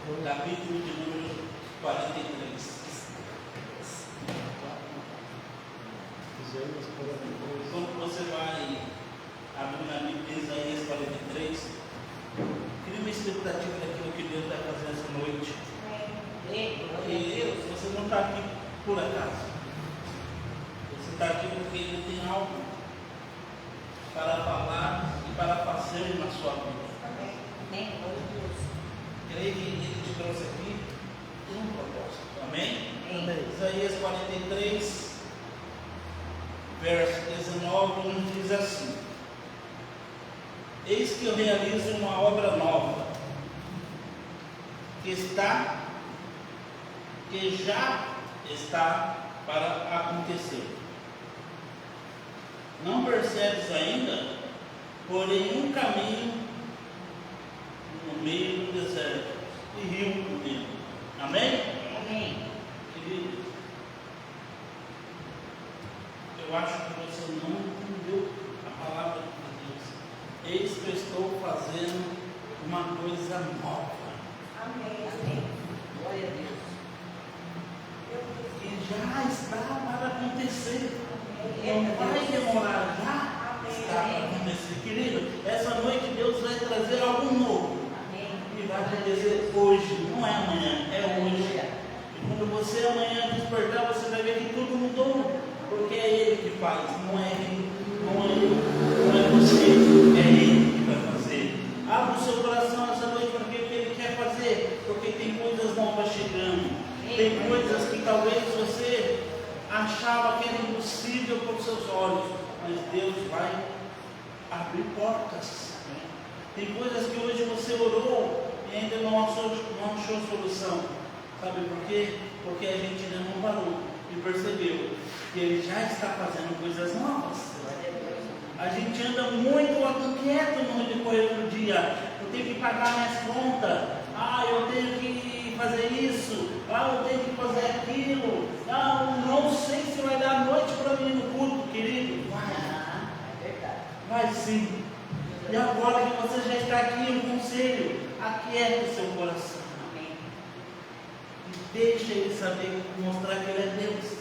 capítulo de número 43. Quando você vai abrir na Bíblia, Isaías 43, cria uma expectativa daquilo que Deus vai fazer essa noite. E você não está aqui por acaso. Você está aqui porque Ele tem algo para falar e para fazer na sua vida. Amém. Creio que Ele te trouxe aqui por um propósito. Amém? Amém. Isaías 43, verso 19, nos diz assim: Eis que eu realizo uma obra nova, que já está para acontecer. Não percebes ainda? Porém um caminho no meio do deserto e rio no meio. Amém? Amém. Querido, eu acho que você não entendeu a palavra de Deus. Eis que eu estou fazendo uma coisa nova. Amém. Amém. Glória a Deus. Que já está para acontecer. Amém. Não vai demorar, já está para acontecer. Querido, essa noite Deus vai trazer algo novo. Amém. E vai acontecer hoje, não é amanhã, é hoje. E quando você amanhã despertar, você vai ver que tudo mudou. Porque é Ele que faz, não é Ele, não é você, é Ele que vai fazer. Abra o seu coração essa noite para ver o que Ele quer fazer, porque tem coisas novas chegando. Tem coisas que talvez você achava que era impossível com os seus olhos, mas Deus vai abrir portas. Tem coisas que hoje você orou e ainda não achou solução. Sabe por quê? Porque a gente ainda não parou e percebeu que Ele já está fazendo coisas novas. A gente anda muito inquieto no decorrer do dia. Eu tenho que pagar minhas contas. Eu tenho que fazer isso. Eu tenho que fazer aquilo. Não sei se vai dar noite para mim no culto, querido. Vai sim. E agora que você já está aqui, um conselho: aquieta o seu coração. E deixa Ele saber, mostrar que Ele é Deus.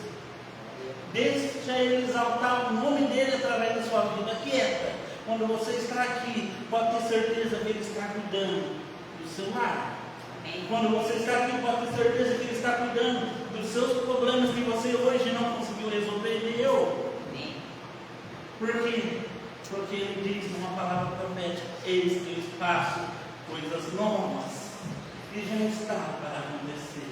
Deixa Ele exaltar o nome dEle através da sua vida. Aquieta. Quando você está aqui, pode ter certeza que Ele está cuidando do seu lar. Quando você está aqui, pode ter certeza que Ele está cuidando dos seus problemas que você hoje não conseguiu resolver. E eu. Por quê? Porque Ele diz numa palavra profética: eis que eu faço coisas novas. E já está para acontecer.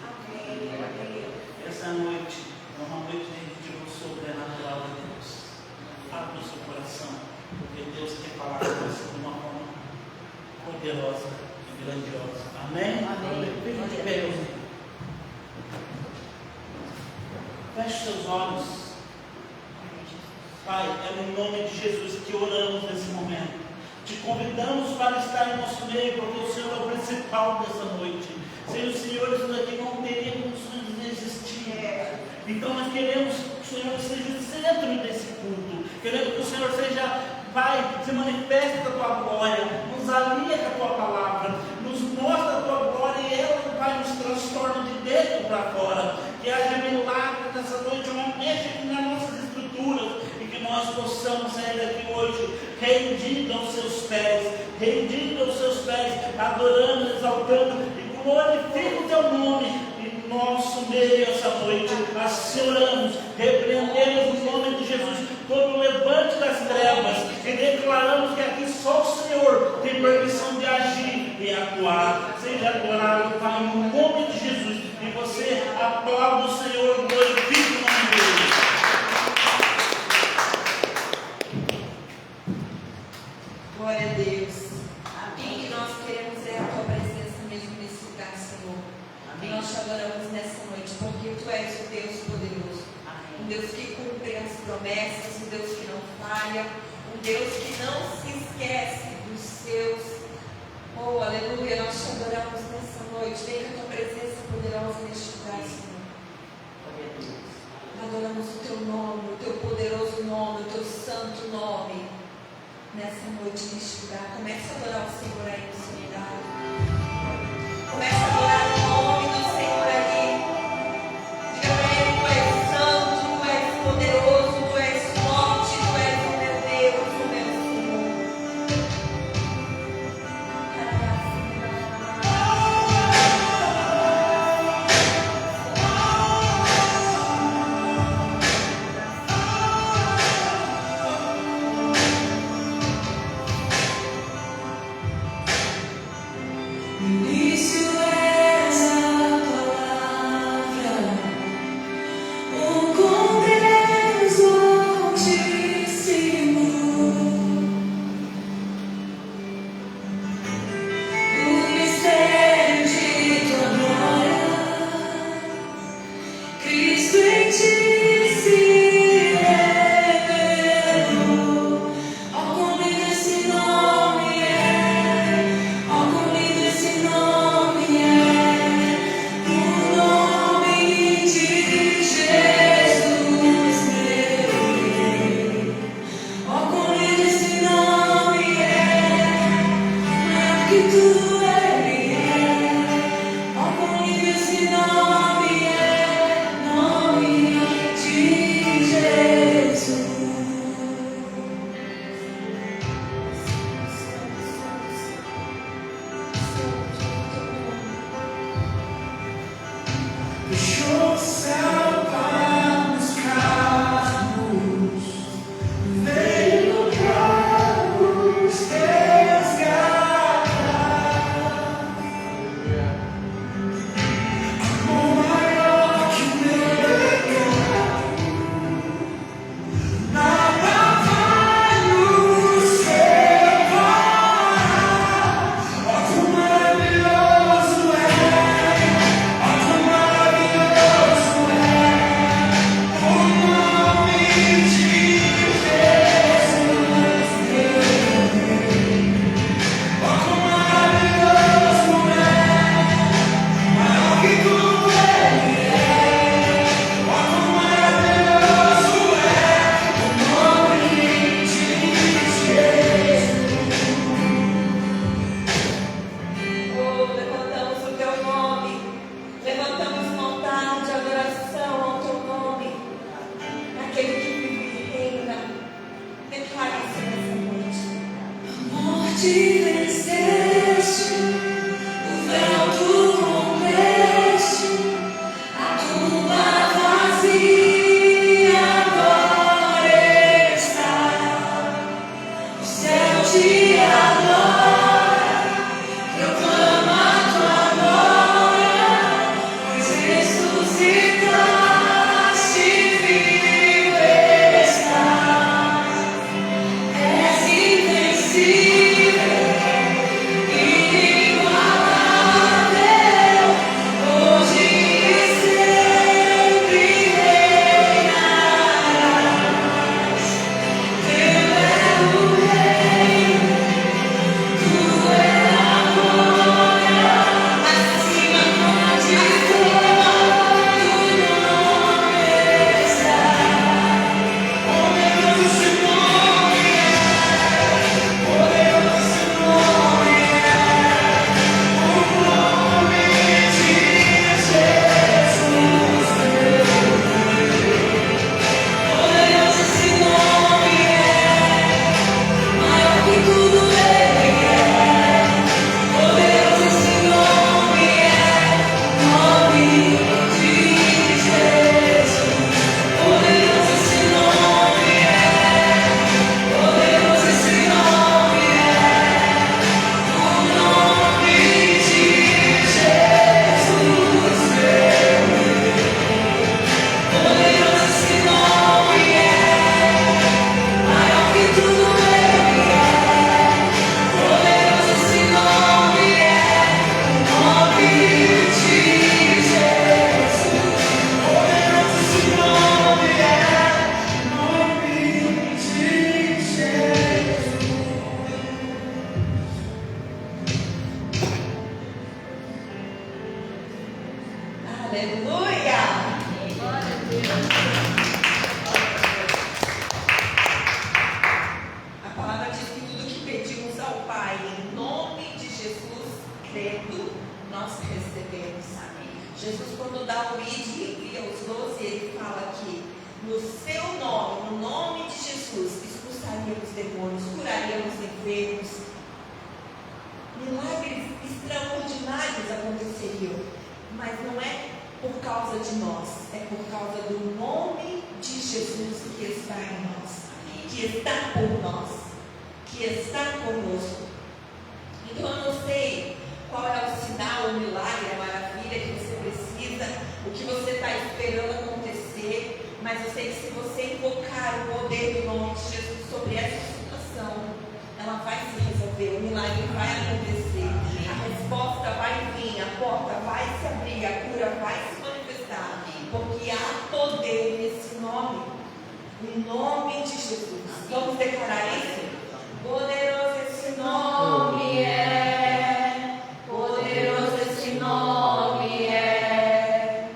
Essa noite é uma noite de sobrenatural de Deus. Abra o seu coração, porque Deus quer falar com você de uma forma poderosa e grandiosa. Amém? Amém. Fique de pé, irmão. Feche seus olhos. Pai, é no nome de Jesus que oramos nesse momento. Te convidamos para estar em nosso meio, porque o Senhor é o principal dessa noite. Sem o Senhor, isso daqui não teria condições de existir. Então nós queremos que o Senhor seja o centro desse culto. Queremos que o Senhor seja, Pai, se manifeste com a tua glória, nos alia com a tua palavra, nos mostra a tua glória e ela, Pai, nos transforma de dentro para fora. Que haja milagre nessa noite, uma mexa aqui nas nossas estruturas e que nós possamos sair daqui hoje rendidos aos seus pés, adorando, exaltando e glorificando o teu nome. Nosso meio essa noite, assim oramos, repreendemos no nome de Jesus todo o levante das trevas e declaramos que aqui só o Senhor tem permissão de agir e atuar. Seja adorado, Pai, no nome de Jesus. E você aplauda o Senhor, glorifique o nome dele. Glória a Deus. Amém. E nós queremos a tua presença mesmo nesse lugar, Senhor. Amém. Nós te adoramos nessa noite, porque tu és o Deus poderoso. Amém. Um Deus que cumpre as promessas, um Deus que não falha, um Deus que não se esquece dos seus. Oh, aleluia, nós te adoramos nessa noite. Vem com a tua presença poderosa neste lugar, Senhor. Glória a Deus. Adoramos o teu nome, o teu poderoso nome, o teu santo nome. Nessa noite, neste lugar, comece a adorar o Senhor aí no seu lugar. Comece a adorar Aleluia! Glória a Deus. A palavra diz que tudo que pedimos ao Pai, em nome de Jesus, crendo, nós recebemos. Amém. Jesus, quando dá o id e envia os 12, ele fala que no seu nome, no nome de Jesus, expulsaríamos demônios, curaríamos enfermos. Milagres extraordinários aconteceriam, mas não é por causa de nós, é por causa do nome de Jesus que está em nós, que está por nós, que está conosco. Então eu não sei qual é o sinal, o milagre, a maravilha que você precisa, o que você está esperando acontecer, mas eu sei que se você invocar o poder do nome de Jesus sobre essa situação, ela vai se resolver, o milagre vai acontecer, a resposta vai vir, a porta vai se abrir, a cura vai se manifestar, porque há poder nesse nome, em nome de Jesus. Vamos declarar isso? Poderoso esse nome é, poderoso esse nome é,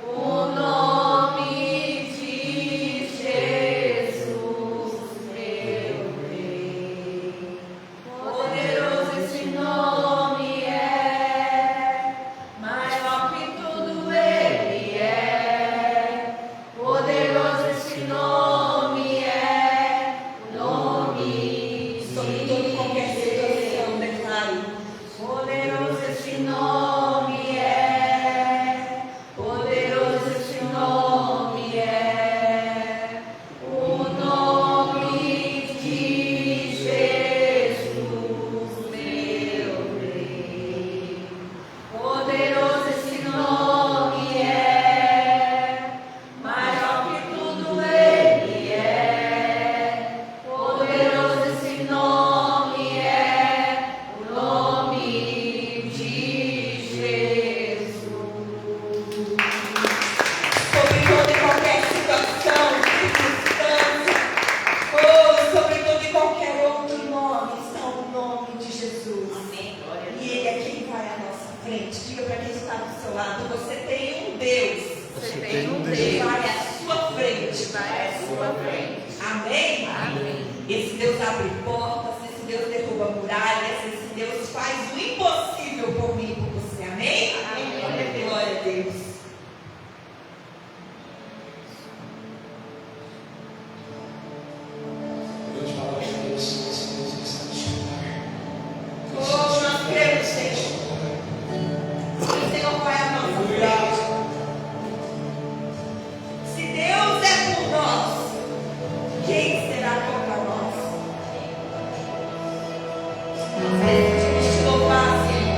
o nome de Jesus, meu Rei. Poderoso esse nome é, maior que tudo ele é, poderoso esse nome é, nome sobre toda e qualquer situação, declaro. Poderoso esse nome é, poderoso esse nome é, o nome de Jesus, meu Rei. Poderoso esse nome é, maior que tudo ele é, poderoso esse nome é, o nome de Jesus. Sobre toda e qualquer situação, circunstância, ou sobre todo e qualquer outro nome, está o nome de Jesus. Amém. E Ele é quem vai à nossa frente. Diga para quem está do seu lado: você tem um Deus. Você tem um Deus. Que vai à sua frente. Vai à sua frente. Amém? Amém. Esse Deus abre portas, esse Deus derruba muralhas, esse Deus faz o impossível por mim e por você. Amém? Amém. Glória a Deus. Deus fala de Deus, esse Deus está neste lugar. Oh, nós cremos, Senhor. O Senhor vai à nossa frente. Se Deus é por nós, quem será contra nós? Nós decidimos te louvar, Senhor.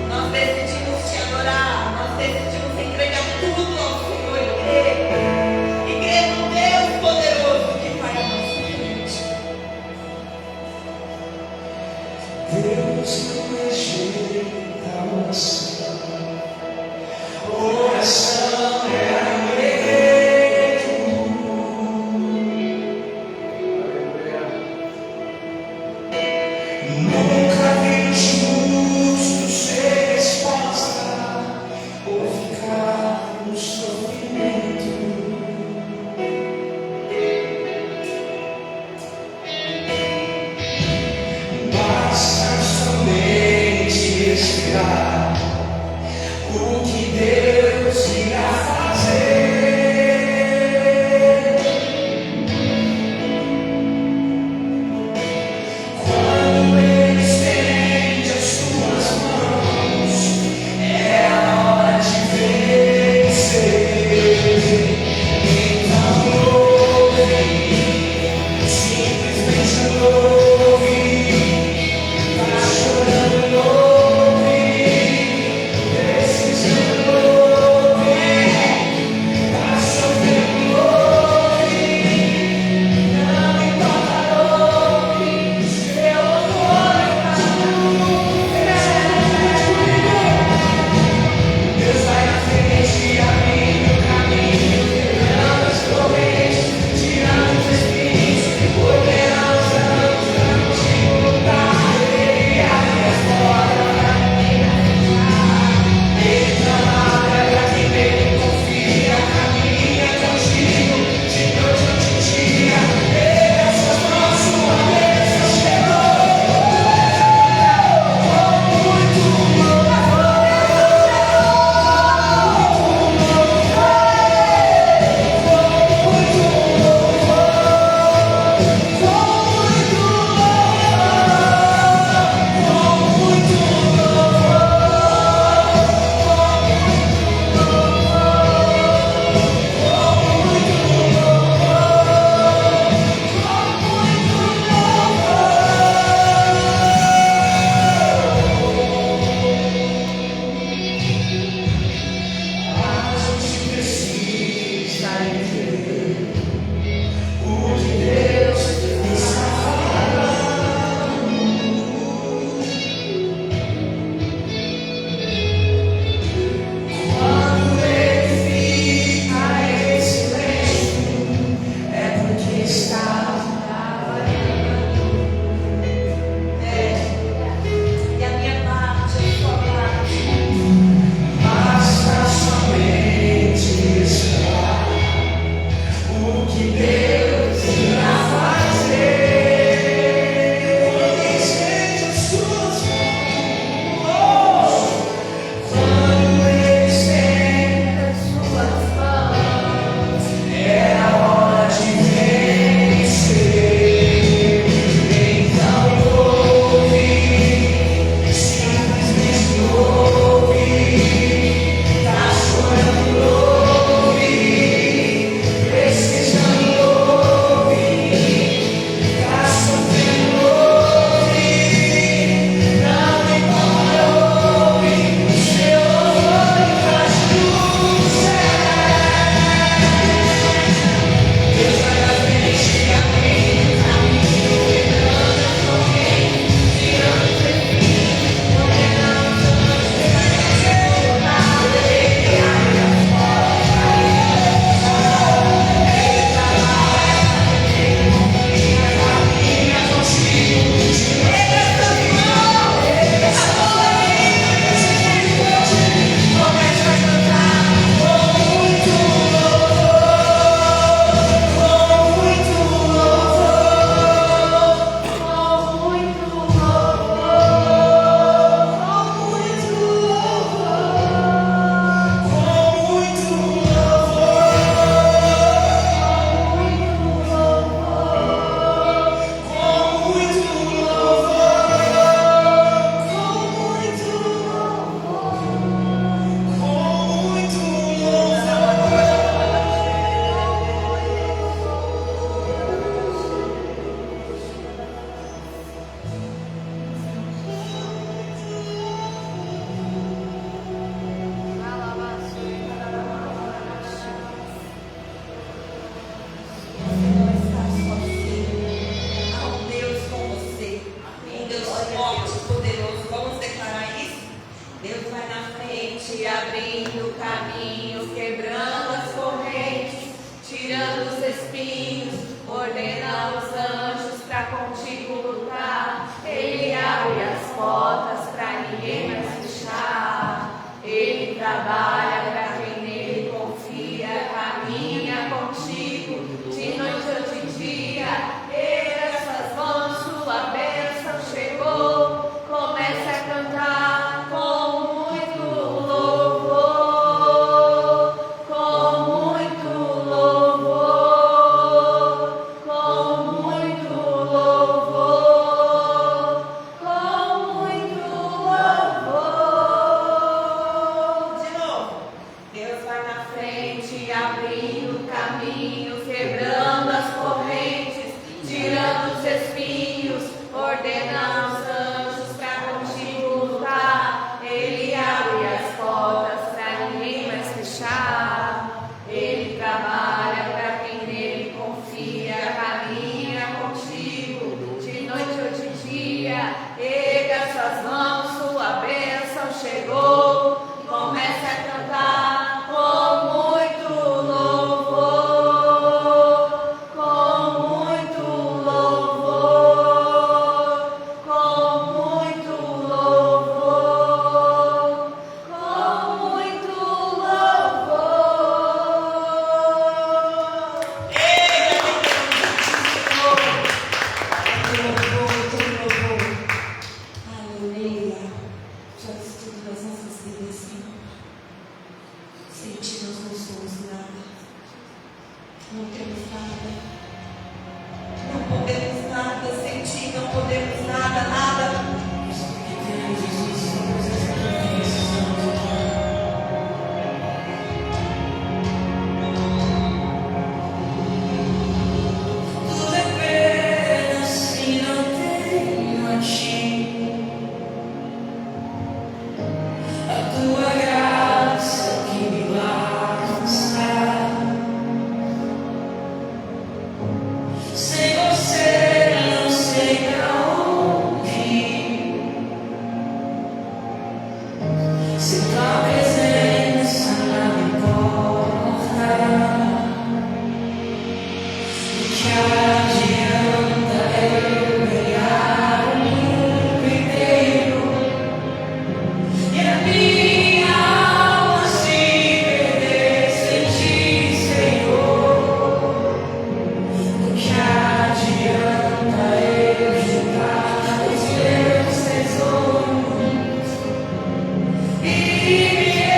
Nós decidimos te adorar. Nós decidimos entregar tudo ao Senhor e crer. E crer no Deus poderoso que vai à nossa frente. Deus não rejeita a oração. Oração é alimento. Nunca vi o justo sem resposta ou ficar no sofrimento. Basta somente esperar. vai na frente, abrindo caminhos, quebrando as correntes, tirando os espinhos, ordena os anjos para contigo lutar. Ele abre as portas para ninguém mais fechar. Ele trabalha para quem nele confia, caminha contigo de noite ou de dia. Erga suas mãos, sua bênção chegou. Comece a cantar com muito louvor, com muito louvor, com muito louvor, com muito louvor. De novo. Deus vai na frente, abrindo caminhos, quebrando as correntes, tirando os espinhos, ordena os anjos para contigo lutar. Ele abre as portas para ninguém mais fechar. Ele trabalha para quem nele confia, caminha contigo de noite ou de dia. Erga suas mãos, sua bênção chegou. Comece a cantar com muito louvor, com muito louvor, com muito louvor, com muito louvor. Aleluia. Já estudo das nossas vidas, Senhor. Sem ti nós não somos nada. Não temos nada. Não podemos nada. Sem ti não podemos nada, nada. Tudo é perda se não tenho a ti. A tua graça que me basta. Sem você não sei pra onde ir. Sem tua presença nada importa. O que adianta eu ganhar o mundo inteiro e a minha alma se perder sem ti, Senhor? O que adianta eu juntar os meus tesouros e me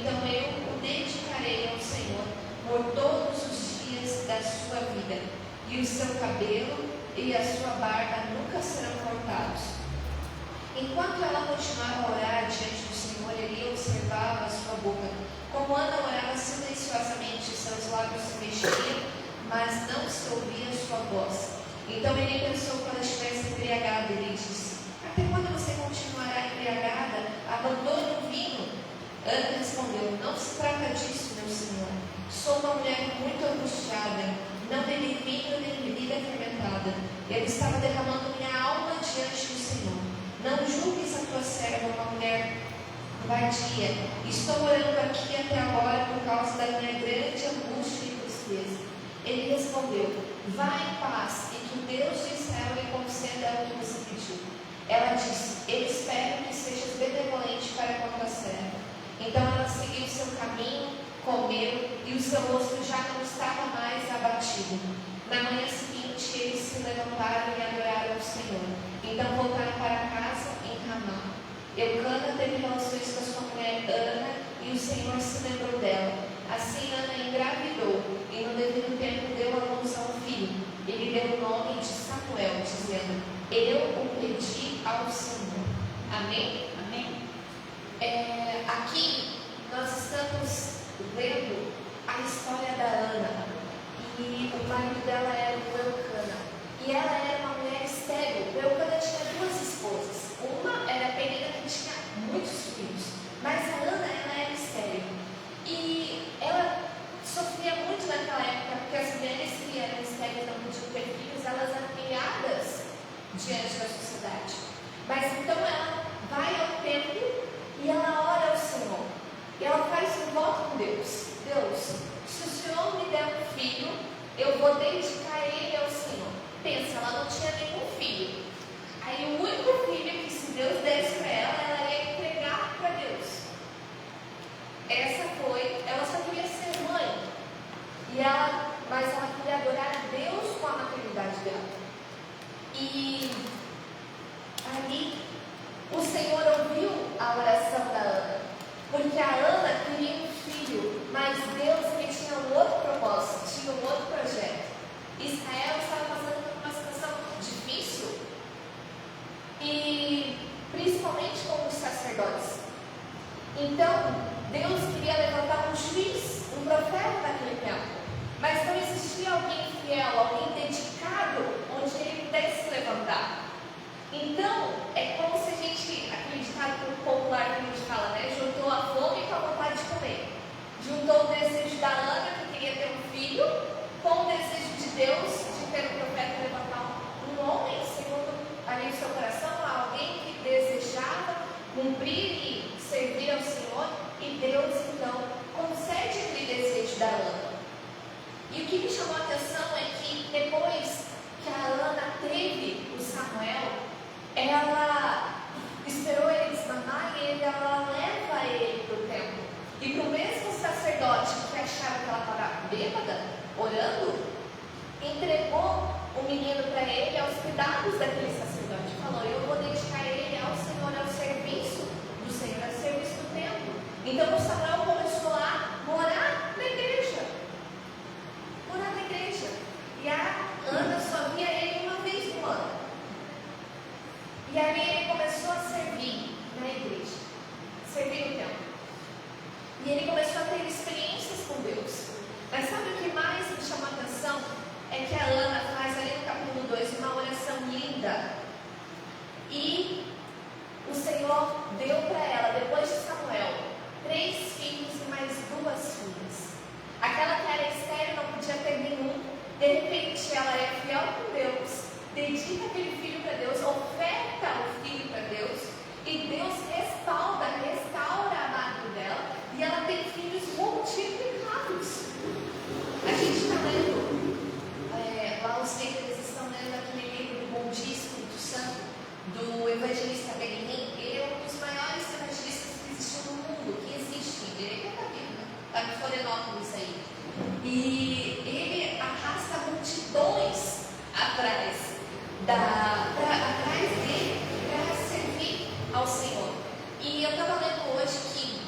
Então eu o dedicarei ao Senhor por todos os da sua vida, e o seu cabelo e a sua barba nunca serão cortados. Enquanto ela continuava a orar diante do Senhor, ele observava a sua boca. Como Ana orava silenciosamente, seus lábios se mexiam, mas não se ouvia a sua voz. Então ele pensou que ela estivesse embriagada, e lhe disse: até quando você continuará embriagada? Abandone o vinho. Ana respondeu: não se trata disso, meu senhor. Sou uma mulher muito angustiada. Não bebi vinho nem bebida fermentada. Eu estava derramando minha alma diante do Senhor. Não julgues a tua serva uma mulher vadia. Estou orando aqui até agora por causa da minha grande angústia e tristeza. Ele respondeu: vá em paz e que o Deus de Israel lhe conceda o que você pediu. Ela disse: eu espero que sejas benevolente para com a tua serva. Então ela seguiu seu caminho, comeu, e o seu rosto já não estava mais abatido. Na manhã seguinte, eles se levantaram e adoraram ao Senhor. Então voltaram para casa em Ramá. Eucana teve relações com a sua mulher Ana, e o Senhor se lembrou dela. Assim Ana engravidou, e no devido tempo deu à luz a um filho. Ele deu o nome de Samuel, dizendo: eu o pedi ao Senhor. Amém? Amém. Aqui nós estamos lendo a história da Ana, e o marido dela era o Eucana, e ela era uma mulher estéril. O Eucana tinha duas esposas, uma era Penina, que tinha muitos filhos, mas a Ana, ela era estéril, e ela sofria muito naquela época, porque as mulheres que eram estéreis não podiam ter filhos, elas eram humilhadas diante da sociedade. Mas então ela vai ao templo e ela ora ao Senhor. E ela faz um voto com Deus: Deus, se o Senhor me der um filho, eu vou dedicar ele ao Senhor. Pensa, ela não tinha nenhum filho. Aí o único filho que, se Deus desse para ela ia entregar para Deus. Ela só queria ser mãe. Mas ela queria adorar a Deus com a maternidade dela. E ali o Senhor ouviu a oração da Ana, porque a Ana queria um filho, mas Deus tinha um outro propósito, tinha um outro projeto. Israel estava passando por uma situação difícil, e principalmente com os sacerdotes. Então Deus queria levantar um juiz, um profeta naquele tempo, mas não existia alguém fiel, alguém dedicado, onde ele pudesse se levantar. Então, é como se a gente, aquele ditado popular que a gente fala, né? Juntou a fome com a vontade de comer. Juntou o desejo da Ana, que queria ter um filho, com o desejo de Deus, de ter um profeta levantar um homem, segundo ali o seu coração, alguém que desejava cumprir e servir ao Senhor, e Deus, então, concede aquele desejo da Ana. E o que me chamou a atenção é que depois que a Ana teve o Samuel, ela esperou ele desmamar e ela leva ele para o templo. E para o mesmo sacerdote que achava que ela estava bêbada, orando, entregou o menino para ele aos cuidados daquele sacerdote. Falou: eu vou dedicar ele ao Senhor, ao serviço do Senhor, ao serviço do templo. Então o Samuel começou a morar na igreja. E a Ana só via ele uma vez no ano. E aí ele começou a servir na igreja, servir no templo. E ele começou a ter experiências com Deus. Mas sabe o que mais me chamou a atenção? É que a Ana faz ali no capítulo 2 uma oração linda. E o Senhor deu para ela, depois de Samuel, 3 filhos e mais 2 filhas. Aquela que era estéril não podia ter nenhum. De repente ela é fiel com Deus, dedica aquele filho para Deus, oferta o filho para Deus, e Deus restaura a madre dela, e ela tem filhos multiplicados. A gente está lendo, lá os líderes estão lendo aquele livro do Bom Dia Espírito Santo, do evangelista Benjamin. Ele é um dos maiores evangelistas que existiu no mundo, que existe. Ele é da Bíblia, está em Florianópolis aí. E ele arrasta multidões atrás dele para servir ao Senhor. E eu estava lendo hoje que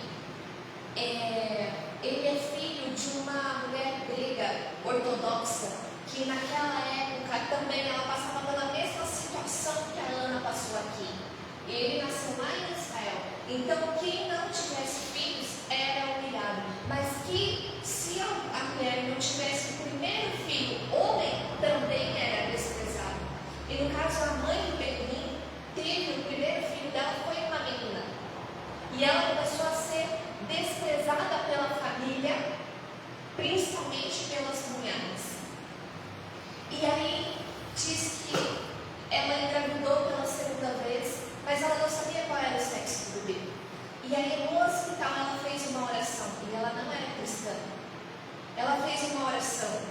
ele é filho de uma mulher grega ortodoxa, que naquela época também ela passava pela mesma situação que a Ana passou aqui. Ele nasceu lá em Israel. Então, quem não tivesse filhos era humilhado. Mas que se a mulher não tivesse o primeiro filho, homem, também era desprezado. E no caso, a mãe do Benim teve o primeiro filho dela, foi uma menina. E ela começou a ser desprezada pela família, principalmente pelas mulheres. E aí diz que ela engravidou pela segunda vez, mas ela não sabia qual era o sexo do bebê. E aí no hospital ela fez uma oração, e ela não era cristã. Ela fez uma oração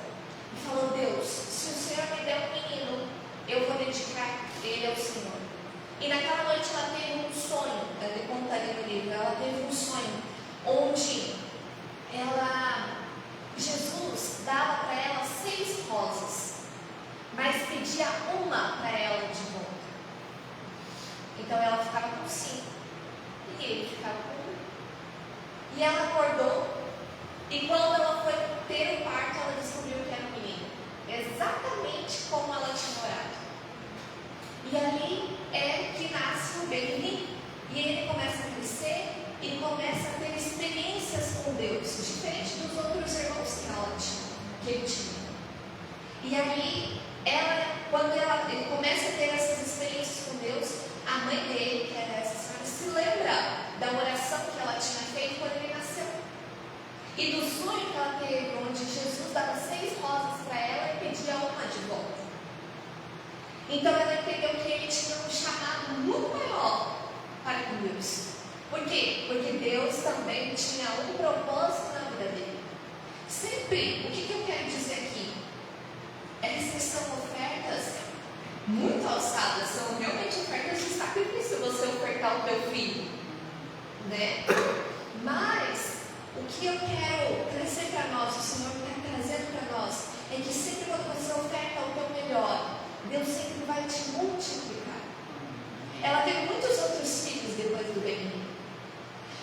e falou: Deus, se o Senhor me der um menino, eu vou dedicar ele ao Senhor. E naquela noite ela teve um sonho, ela conta ali no livro, ela teve um sonho onde Jesus dava para ela 6 rosas, mas pedia uma para ela de volta. Então ela ficava com 5 e ele ficava com 1. E ela acordou, e quando ela foi ter o parto, ela descobriu que era um menino, exatamente como ela tinha orado. E ali é que nasce o Benim, e ele começa a crescer e começa a ter experiências com Deus, diferente dos outros irmãos que ele tinha. E aí, quando ele começa a ter essas experiências com Deus, a mãe dele, que era essa senhora, se lembra da oração que ela tinha feito quando ele nasceu. E do sonho que ela teve, onde Jesus dava 6 rosas para ela e pedia uma de volta. Então ela entendeu que ele tinha um chamado muito maior para com Deus. Por quê? Porque Deus também tinha um propósito na vida dele. Sempre, o que eu quero dizer aqui? Essas são ofertas muito alçadas, são realmente ofertas de sacrifício, você ofertar o teu filho, né? Mas, o que eu quero trazer para nós, o Senhor está trazendo para nós, é que sempre quando você oferta o teu melhor, Deus sempre vai te multiplicar. Ela teve muitos outros filhos depois do Benim,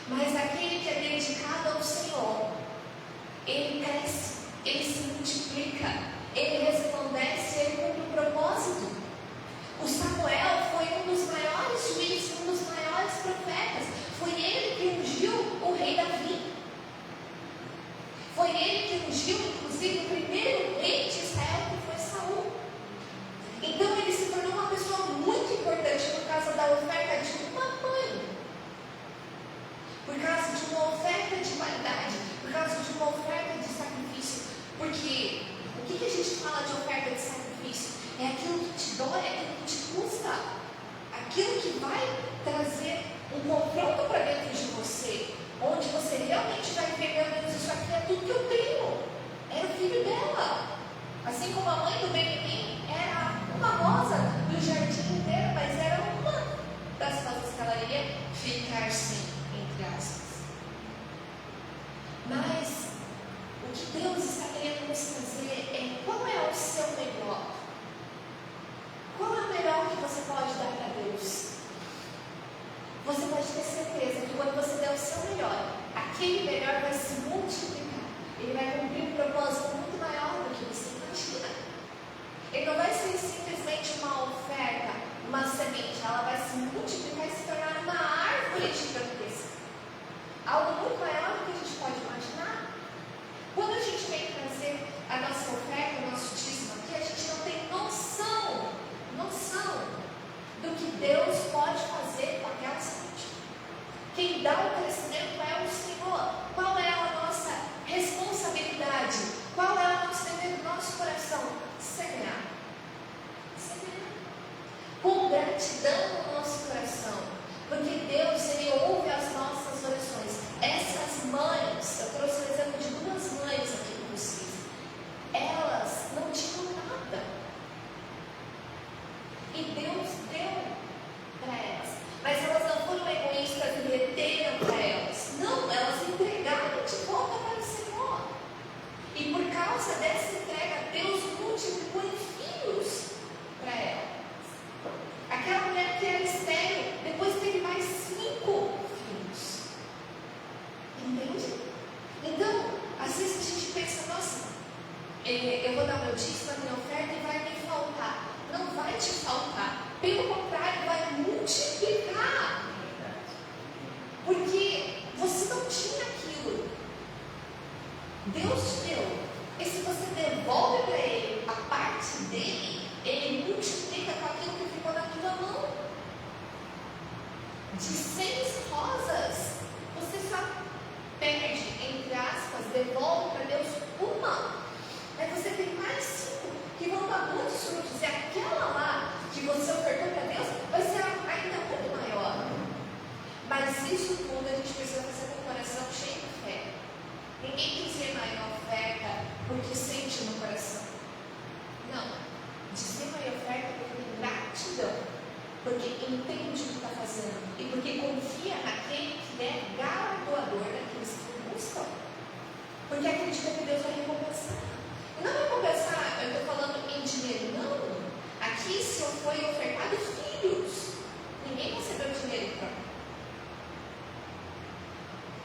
mas aquele que é dedicado ao Senhor, ele cresce, ele se multiplica, ele resplandece, ele cumpre o propósito. O Samuel foi um dos maiores juízes, um dos maiores profetas. Foi ele que ungiu o rei Davi. Foi ele que ungiu, inclusive, o primeiro rei de Israel, que foi Saul. Então ele se tornou uma pessoa muito importante por causa da oferta de uma mãe, por causa de uma oferta de qualidade, por causa de uma oferta de sacrifício. Porque o que a gente fala de oferta de sacrifício? É aquilo que te dói, é aquilo que te custa, aquilo que vai trazer um confronto para dentro de você, onde você realmente vai ver: meu Deus, isso aqui é tudo que eu tenho. Era o filho dela, assim como a mãe do Benim era uma rosa do jardim inteiro, mas era uma das rosas que ela iria ficar sem, entre aspas. Mas o que Deus está querendo nos trazer é: qual é o seu melhor? Qual é o melhor que você pode dar para Deus? Você pode ter certeza que quando você der o seu melhor, aquele melhor vai se multiplicar. Ele vai cumprir um propósito muito maior do que você imagina. Ele não vai ser simplesmente uma oferta, uma semente. Ela vai se multiplicar e se tornar uma árvore gigantesca. Algo muito maior do que a gente pode imaginar. Quando a gente vem trazer a nossa oferta, o nosso dízimo aqui, a gente não tem noção do que Deus pode fazer com aquela semente. Quem dá o crescimento é o Senhor. Qual é a nossa responsabilidade? Qual é o nosso dever do nosso coração? Semear. Com gratidão no nosso coração. Porque Deus, Ele ouve as nossas orações. Essas mães, eu trouxe o exemplo de 2 mães aqui para vocês. Elas não tinham nada. E Deus deu para elas. Mas elas não foram egoístas e reteram para elas. Não, elas entregaram de volta para o Senhor. E por causa dessa entrega, Deus multiplicou em filhos para elas. Aquela mulher que era estéril, depois teve mais 5 filhos. Entende? Então, às vezes a gente pensa: nossa, eu vou dar meu dízimo, a minha oferta e vai me faltar. Não vai te faltar. Pelo contrário, vai multiplicar. Porque você não tinha aquilo. Deus te deu. E se você devolve para Ele a parte dele, Ele multiplica com aquilo que ficou na tua mão. De 6 rosas, você só perde, entre aspas, devolve para Deus uma. Aí você tem mais 5 que vão dar muitos frutos. E aquela lá que você ofertou para Deus vai ser ainda muito maior. Mas isso tudo a gente precisa fazer com o coração cheio de fé. Ninguém dizima a oferta porque sente no coração. Não. Dizima a oferta porque tem gratidão. Porque entende o que está fazendo. E porque confia naquele que é galardoador daqueles que buscam. Porque acredita que Deus vai recompensar. E não vai recompensar, eu estou falando em dinheiro, não. Aqui só foi ofertado filhos. Ninguém recebeu dinheiro próprio.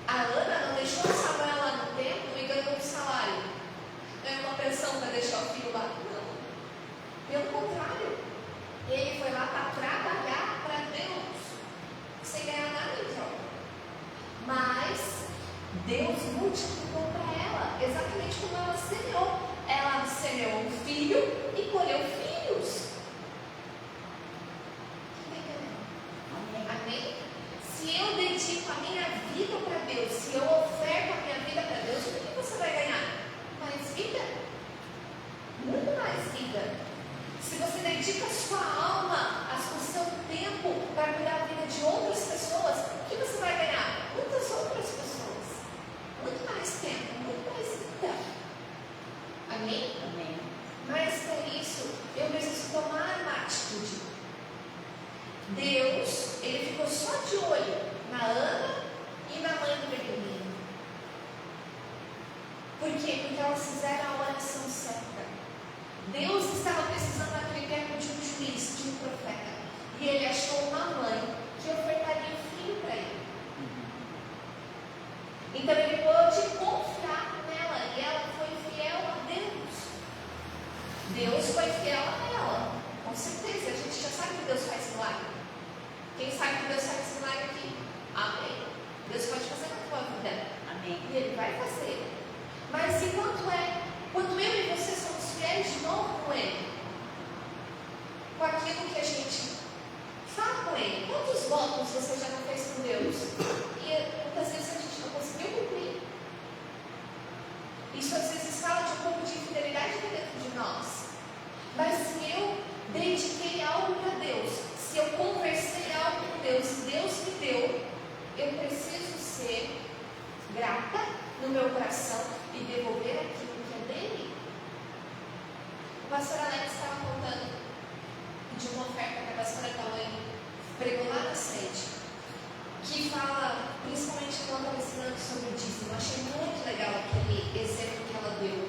A Ana não deixou o Samuel lá no templo e ganhou um salário. Ganhou uma pensão para deixar o filho lá. Não. Pelo contrário. Ele foi lá para trabalhar para Deus. Sem ganhar nada em troca. Mas Deus multiplicou para ela. Exatamente como ela semeou. Ela semeou um filho e colheu filhos. Amém? Se eu dedico a minha vida para Deus, se eu oferto a minha vida para Deus, o que você vai ganhar? Mais vida? Muito mais vida. Se você dedica a sua alma, o seu tempo para cuidar da vida de outras pessoas, o que você vai ganhar? Muitas outras pessoas. Muito mais tempo, muito mais vida. Amém? Amém. Mas para isso, eu preciso tomar uma atitude. Deus, Ele ficou só de olho na Ana e na mãe do pequenino. Por quê? Porque elas fizeram a oração certa. Deus estava precisando naquele tempo de um juiz, de um profeta. E Ele achou uma mãe que ofertaria o filho para ele. Então Ele pôde confiar nela. E ela foi fiel a Deus. Deus foi fiel a ela. Com certeza, a gente já sabe que Deus faz milagre. Quem sabe que Deus faz milagre aqui? Amém. Deus pode fazer na tua vida. Amém. E Ele vai fazer. Mas quando eu e você somos fiéis de novo com Ele, com aquilo que a gente fala com Ele, quantos votos você já não fez com Deus? E muitas vezes a gente não conseguiu cumprir. Isso às vezes fala de um pouco de infidelidade dentro de nós. Mas se eu dediquei algo para Deus, se eu conversei algo com Deus, se Deus me deu, eu preciso ser grata no meu coração e devolver aquilo que é dele. O pastor Alex estava contando de uma oferta que a pastora Cauane pregou lá na sede, que fala, principalmente quando ela ensinando sobre o dízimo. Eu achei muito legal aquele exemplo que ela deu.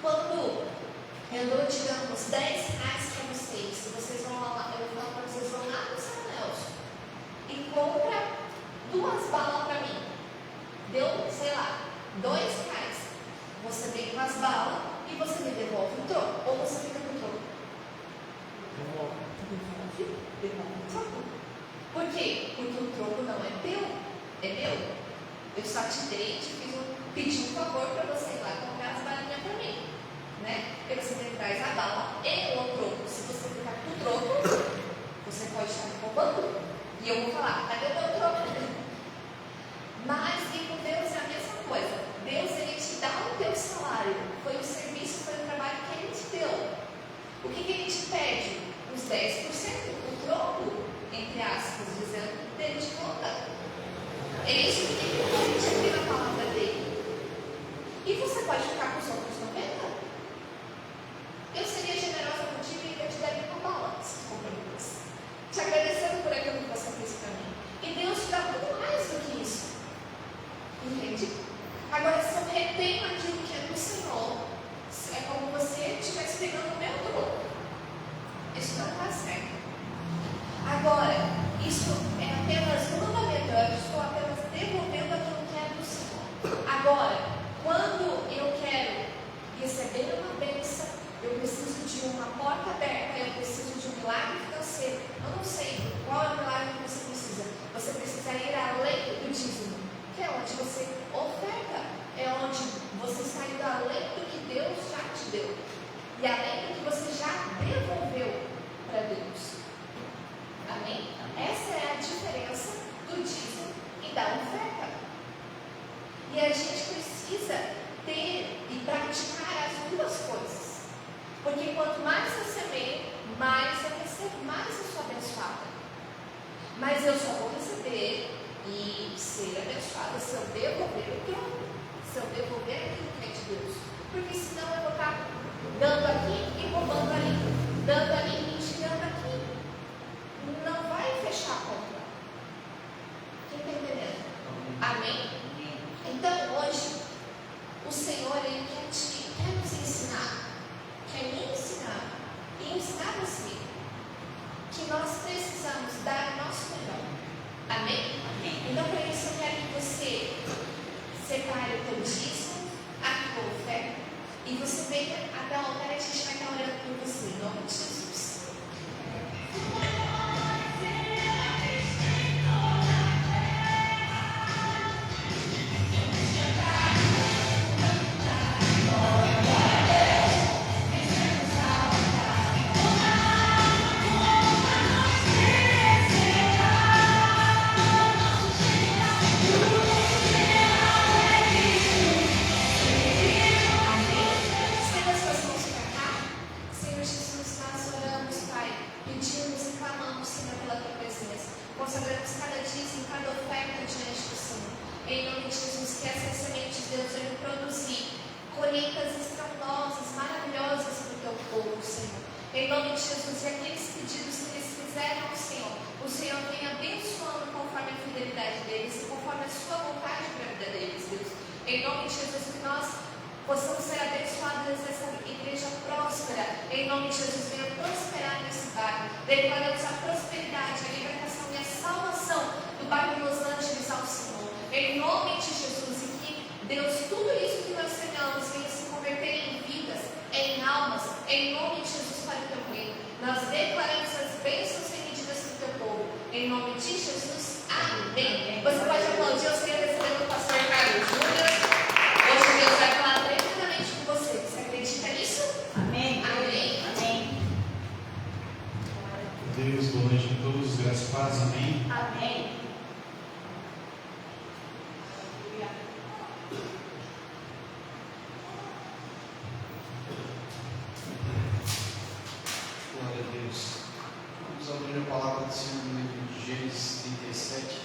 Quando eu dou, digamos, 10 reais para vocês vão lá, eu falo para vocês, vão lá no São Nelson e compra 2 balas para mim. Deu, sei lá, 2 reais. Você vem com as balas e você me devolve o troco. Ou você fica com o troco? Devolve o troco. Por quê? Porque o troco não é teu, é meu. Eu só te dei, pedi um favor para você ir lá comprar as balinhas para mim. Né? Porque você me traz a bala e o troco. Se você ficar com o troco, você pode estar me roubando. E eu vou falar, cadê o meu troco? Mas e com Deus é a mesma coisa. Deus, Ele te dá o teu salário. Foi o serviço, foi o trabalho que Ele te deu. O que Ele te pede? Os 10%, o troco, entre aspas, dizendo, dele de volta. É isso que Ele te aqui na palavra dele. E você pode ficar com os outros 90%. Eu seria generosa contigo e eu te daria uma bala, se for te agradecendo por aquilo que você fez para mim. E Deus te dá muito mais do que isso. Entende? Agora, se eu retenho aquilo que é do Senhor, é como você estivesse pegando o meu troco. Isso não está certo. Agora, isso é apenas um mandamento. Eu estou apenas devolvendo e além do que você já devolveu para Deus. Amém? Essa é a diferença do dízimo e da oferta. E a gente precisa ter e praticar as duas coisas. Porque quanto mais eu semeio, mais eu recebo, mais eu sou abençoada. Mas eu só vou receber e ser abençoada se eu devolver o troco, se eu devolver aquilo que é de Deus. Porque senão eu vou estar dando aqui e roubando ali, dando ali e tirando aqui. Não vai fechar a conta. Quem está entendendo? Amém? Então hoje, o Senhor Ele quer nos ensinar, quer me ensinar e ensinar você que nós precisamos dar o nosso melhor. Amém? Então, por isso, eu quero que você separe o teu dízimo, a tua oferta, e você venha até o altar e a gente vai estar orando por você, em nome de Jesus. Consagramos cada dízimo, cada oferta diante do Senhor. Em nome de Jesus, que essas sementes de Deus venham produzir colheitas estrondosas, maravilhosas para o teu povo, Senhor. Em nome de Jesus, e aqueles pedidos que eles fizeram ao Senhor, o Senhor vem abençoando conforme a fidelidade deles e conforme a sua vontade para a vida deles, Deus. Em nome de Jesus, que nós possamos ser abençoados nessa igreja próspera. Em nome de Jesus, venha prosperar nesse bairro. Declaramos a prosperidade, a libertação e a salvação do bairro Los Angeles ao Senhor. Em nome de Jesus, e que Deus, tudo isso que nós semeamos venha se converter em vidas, em almas, em nome de Jesus para o teu reino. Nós declaramos as bênçãos sem medidas para o teu povo. Em nome de Jesus, amém. Você pode aplaudir o Senhor recebendo o pastor Carlos Júnior. Hoje Deus vai falar tremendamente com você. Você acredita nisso? Amém. Amém. Amém. Deus, boa noite a todos, graças a paz, amém. Amém. Glória a Deus. Vamos abrir a palavra do Senhor no livro de Gênesis 37.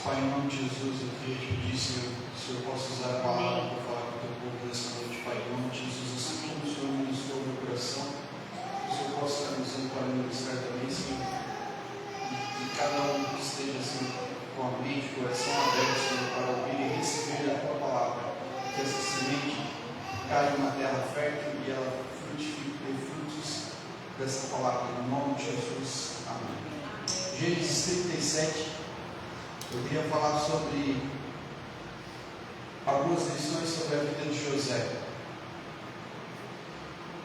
Pai, em nome de Jesus, eu queria te pedir, Senhor, que o Senhor possa usar a palavra para falar com o teu povo nessa noite. Pai, em nome de Jesus, assim como o Senhor ministrou o meu coração, que o Senhor possa estar nos usando para ministrar também, Senhor. E cada um que esteja assim, com a mente, o coração aberto, Senhor, para ouvir e receber a tua palavra. Que essa semente caia numa terra fértil e ela frutifique, dê frutos dessa palavra. Em nome de Jesus. Amém. Gênesis 37. Eu queria falar sobre algumas lições sobre a vida de José.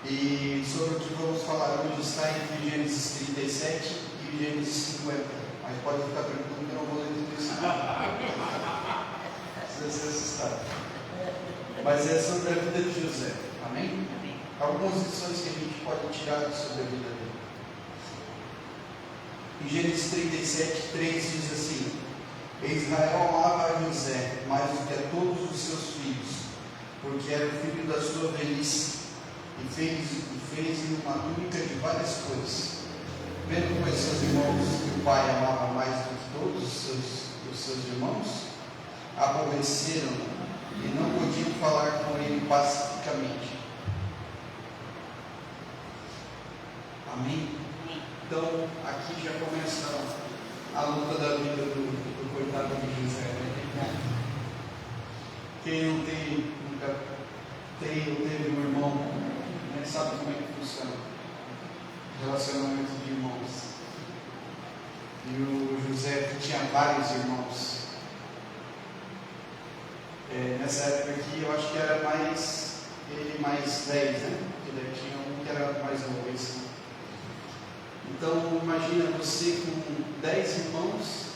E sobre o que vamos falar hoje está entre Gênesis 37 e Gênesis 50. Mas pode ficar tranquilo que eu não vou ler tudo isso. Precisa se assustar. Mas é sobre a vida de José. Amém? Algumas lições que a gente pode tirar sobre a vida dele. Em Gênesis 37, 3 diz assim: Israel amava a José mais do que a todos os seus filhos, porque era o filho da sua velhice, e fez-lhe uma túnica de várias cores. Vendo com seus irmãos que o pai amava mais do que todos os seus irmãos, aborreceram-no e não podiam falar com ele pacificamente. Amém? Então, aqui já começa a luta da vida do coitado de José. Quem não tem, nunca tem ou teve um irmão, né, sabe como é que funciona o relacionamento de irmãos. E o José tinha vários irmãos. Nessa época aqui, eu acho que era mais ele mais 10, né? Porque daí tinha um que era mais novo. Assim. Então, imagina você com 10 irmãos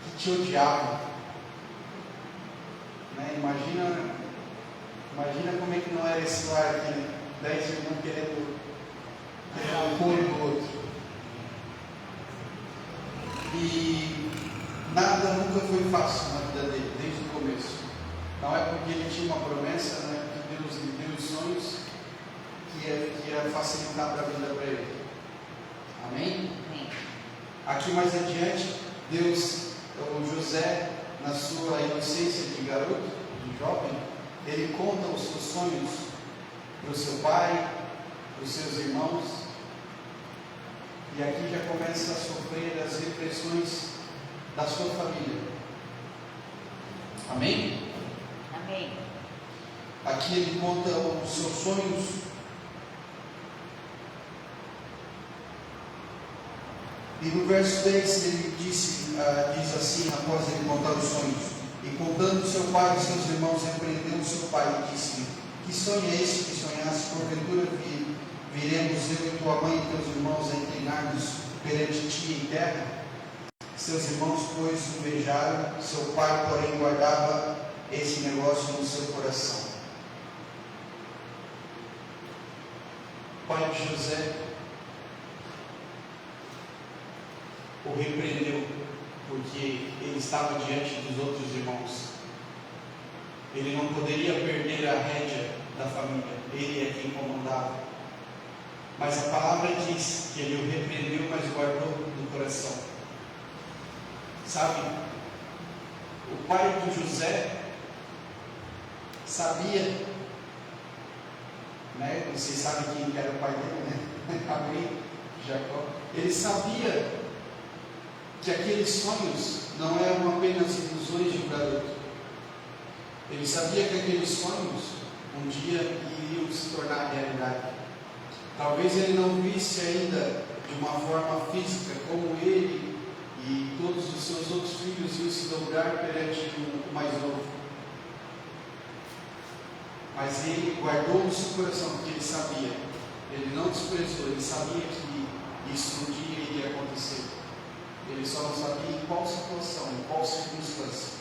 que te odiavam. Né? Imagina como é que não era esse lar aqui, né? 10 irmãos querendo o couro do outro. E nada nunca foi fácil na vida dele, desde o começo. Não é porque ele tinha uma promessa, não é porque Deus lhe deu os sonhos que ia facilitar para a vida para ele. Amém? Aqui mais adiante, o José, na sua inocência de garoto, de jovem, ele conta os seus sonhos para o seu pai, para os seus irmãos, e aqui já começa a sofrer as repressões da sua família. Amém? Amém. Aqui ele conta os seus sonhos. E no verso 10 ele diz assim, após ele contar os sonhos: e contando seu pai e seus irmãos, repreendeu seu pai e disse: que sonho é esse que sonhaste? Porventura viremos eu e tua mãe e teus irmãos a inclinar-nos perante ti em terra? Seus irmãos, pois, o invejaram, seu pai, porém, guardava esse negócio no seu coração. O pai de José o repreendeu porque ele estava diante dos outros irmãos. Ele não poderia perder a rédea da família, ele é quem comandava. Mas a palavra diz que ele o repreendeu, mas guardou no coração. Sabe, o pai de José sabia, né? Vocês sabem quem era o pai dele, né? Amém? Jacó. Ele sabia que aqueles sonhos não eram apenas ilusões de um garoto. Ele sabia que aqueles sonhos um dia iriam se tornar realidade. Talvez ele não visse ainda de uma forma física como ele e todos os seus outros filhos iam se dobrar perante o mais novo. Mas ele guardou no seu coração, porque ele sabia. Ele não desprezou, ele sabia que isso um dia iria acontecer. Ele só não sabia em qual situação, em qual circunstância.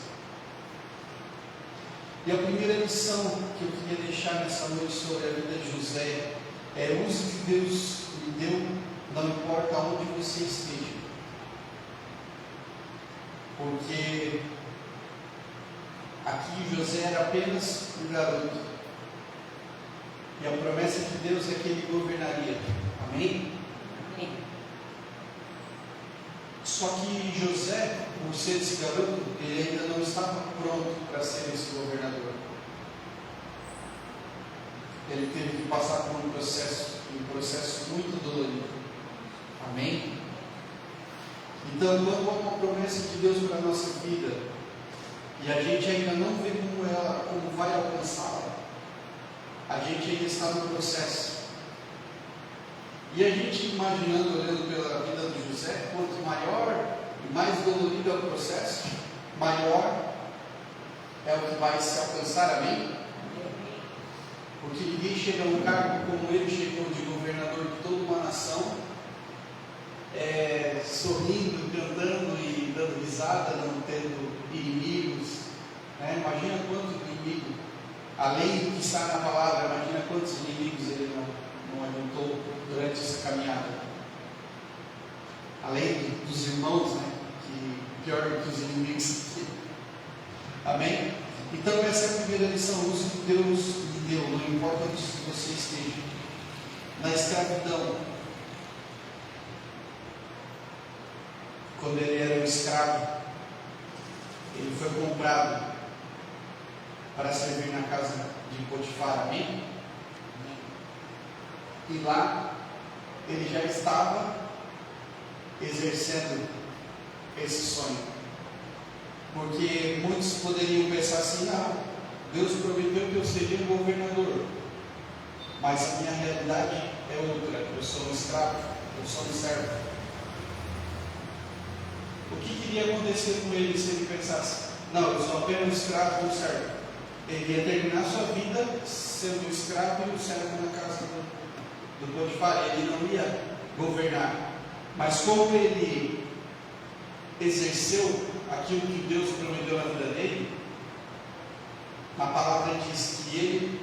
E a primeira lição que eu queria deixar nessa noite sobre a vida de José é o uso que Deus lhe deu, não importa onde você esteja. Porque aqui José era apenas um garoto. E a promessa de Deus é que ele governaria. Amém? Amém. Só que José, por ser esse garoto, ele ainda não estava pronto para ser esse governador. Ele teve que passar por um processo muito dolorido. Amém? Então, quando há uma promessa de Deus para a nossa vida, e a gente ainda não vê como vai alcançá-la, a gente ainda está no processo. E a gente imaginando, olhando pela vida de José, quanto maior e mais dolorido é o processo, maior é o que vai se alcançar. Amém? Porque ninguém chega a um cargo como ele chegou, de governador de toda uma nação, sorrindo, cantando e dando risada, não tendo inimigos. Né? Imagina quantos inimigos, além do que está na palavra, imagina quantos inimigos ele não ajuntou durante essa caminhada. Além dos irmãos, né? Que pior do que os inimigos aqui. Amém? Então essa é a primeira lição, o uso que Deus lhe deu, não importa onde você esteja. Na escravidão, quando ele era um escravo, ele foi comprado para servir na casa de Potifar. Amém? E lá ele já estava exercendo esse sonho. Porque muitos poderiam pensar assim: não, Deus prometeu que eu seria um governador, mas a minha realidade é outra. Eu sou um escravo, eu sou um servo. O que iria acontecer com ele se ele pensasse? Não, eu sou apenas escravo do servo. Ele ia terminar sua vida sendo o escravo e o servo na casa do Potifar. Ele não ia governar. Mas como ele exerceu aquilo que Deus prometeu na vida dele, a palavra diz que ele,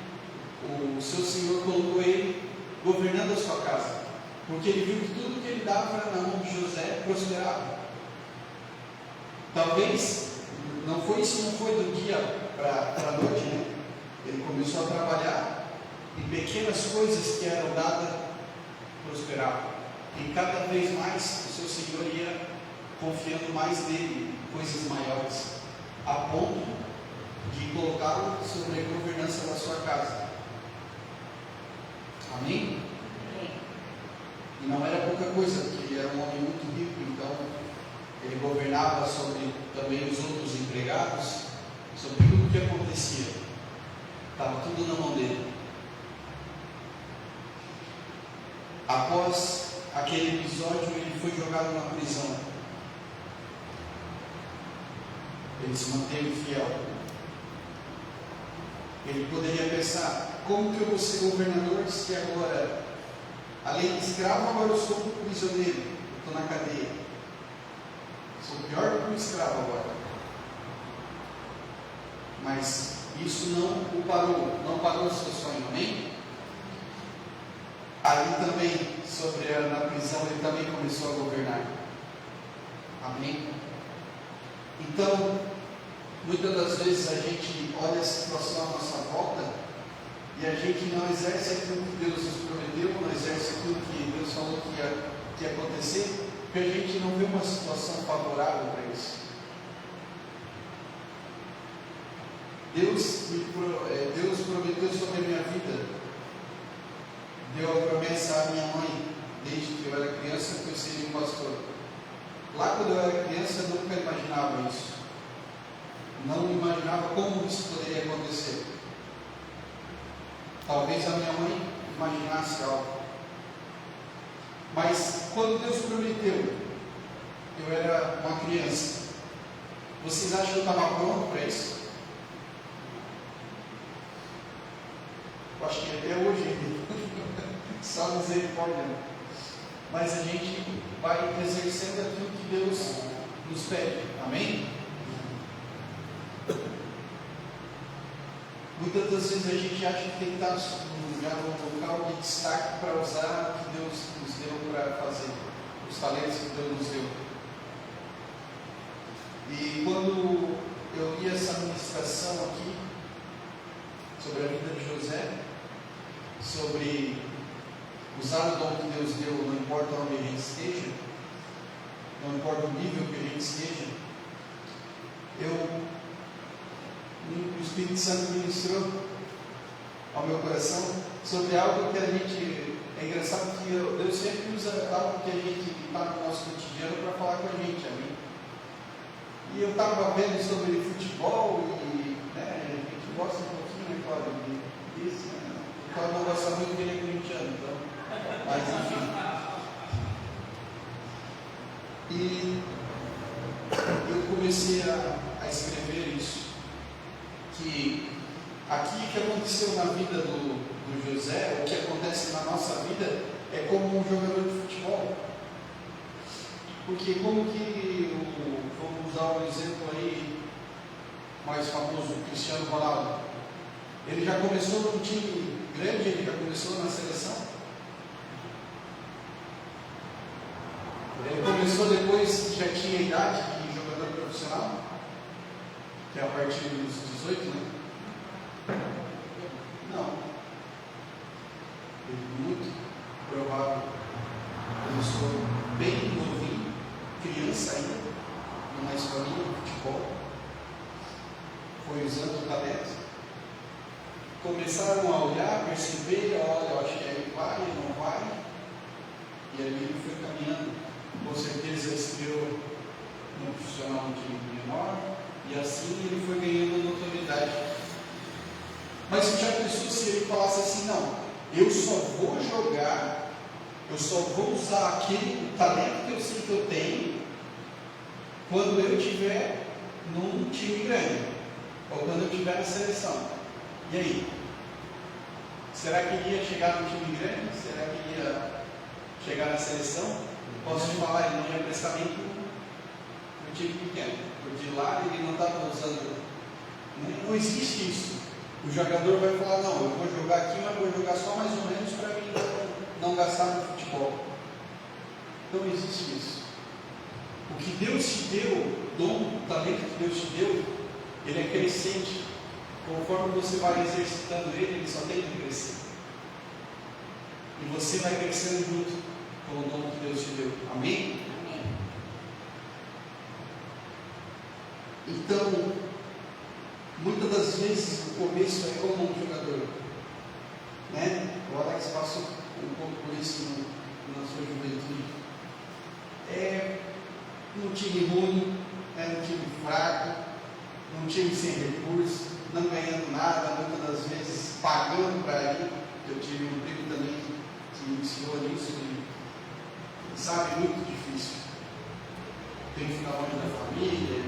o seu Senhor, colocou ele governando a sua casa, porque ele viu que tudo que ele dava na mão de José prosperava. Talvez não foi do dia para a noite, né? Ele começou a trabalhar e pequenas coisas que eram dadas prosperavam. E cada vez mais o seu Senhor ia confiando mais nele em coisas maiores, a ponto de colocá-lo sobre a governança da sua casa. Amém? E não era pouca coisa, porque ele era um homem muito rico, então ele governava sobre também os outros empregados, sobre tudo o que acontecia. Estava tudo na mão dele. Após aquele episódio, ele foi jogado na prisão. Ele se manteve fiel. Ele poderia pensar: como que eu vou ser governador se agora, além de escravo, agora eu sou prisioneiro, eu estou na cadeia, sou pior do que um escravo agora. Mas isso não o parou, não parou o seu sonho, amém? Ali também, na prisão, ele também começou a governar, amém? Então, muitas das vezes a gente olha a situação à nossa volta e a gente não exerce aquilo que Deus nos prometeu, não exerce aquilo que Deus falou que ia acontecer, porque a gente não vê uma situação favorável para isso. Deus prometeu sobre a minha vida, deu a promessa à minha mãe, desde que eu era criança, que eu seria um pastor. Lá quando eu era criança, eu nunca imaginava isso. Não imaginava como isso poderia acontecer. Talvez a minha mãe imaginasse algo. Mas quando Deus prometeu, eu era uma criança. Vocês acham que eu estava pronto para isso? Eu acho que até hoje ainda. Só misericórdia. Mas a gente vai exercendo aquilo que Deus nos pede. Amém? Muitas das vezes a gente acha que tem que estar no local de destaque para usar o que Deus nos deu para fazer, os talentos que Deus nos deu. E quando eu li essa ministração aqui, sobre a vida de José, sobre usar o dom que Deus deu, não importa onde a gente esteja, não importa o nível que a gente esteja, o Espírito Santo ministrou ao meu coração sobre algo que a gente, é engraçado que Deus sempre usa algo que a gente está no nosso cotidiano para falar com a gente, amém? E eu estava vendo sobre futebol e a gente gosta um pouquinho, né, Cláudio, disso, né? O Cláudio não gosta muito porque ele é corintiano, então, mas enfim. E eu comecei a escrever isso, que aqui que aconteceu na vida do José, o que acontece na nossa vida, é como um jogador de futebol. Porque como que, vamos usar um exemplo aí mais famoso, o Cristiano Ronaldo, ele já começou num time grande, ele já começou na seleção. Ele começou depois que já tinha idade de jogador profissional, que é a partir dos 18, né? Não. Muito provável. Começou bem novinho, criança ainda, numa escolinha de futebol. Foi usando o talento. Começaram a olhar, perceber, olha, eu acho que aí vai, não vai. E ali ele foi caminhando. Com certeza estreou no profissional um time menor. E assim ele foi ganhando notoriedade. Mas se já pensou se ele falasse assim, não, eu só vou jogar, eu só vou usar aquele talento que eu sei que eu tenho, quando eu tiver num time grande, ou quando eu estiver na seleção. E aí? Será que ele ia chegar no time grande? Será que ele ia chegar na seleção? Posso te falar, ele não ia prestar nem para o time pequeno, porque lá ele não estava usando. Não existe isso. O jogador vai falar, não, eu vou jogar aqui, mas vou jogar só mais ou menos para mim não gastar no futebol. Não existe isso. O que Deus te deu, o dom, o talento que Deus te deu, ele é crescente. Conforme você vai exercitando ele só tem que crescer. E você vai crescendo junto com o dom que Deus te deu. Amém? Amém. Então, muitas das vezes o começo é como um jogador, né? O Alex passou um pouco por isso na sua juventude. É num time ruim, num time fraco, num time sem recursos, não ganhando nada, muitas das vezes pagando para ir. Eu tive um primo também que me ensinou nisso e sabe, muito difícil. Tem que ficar longe da família,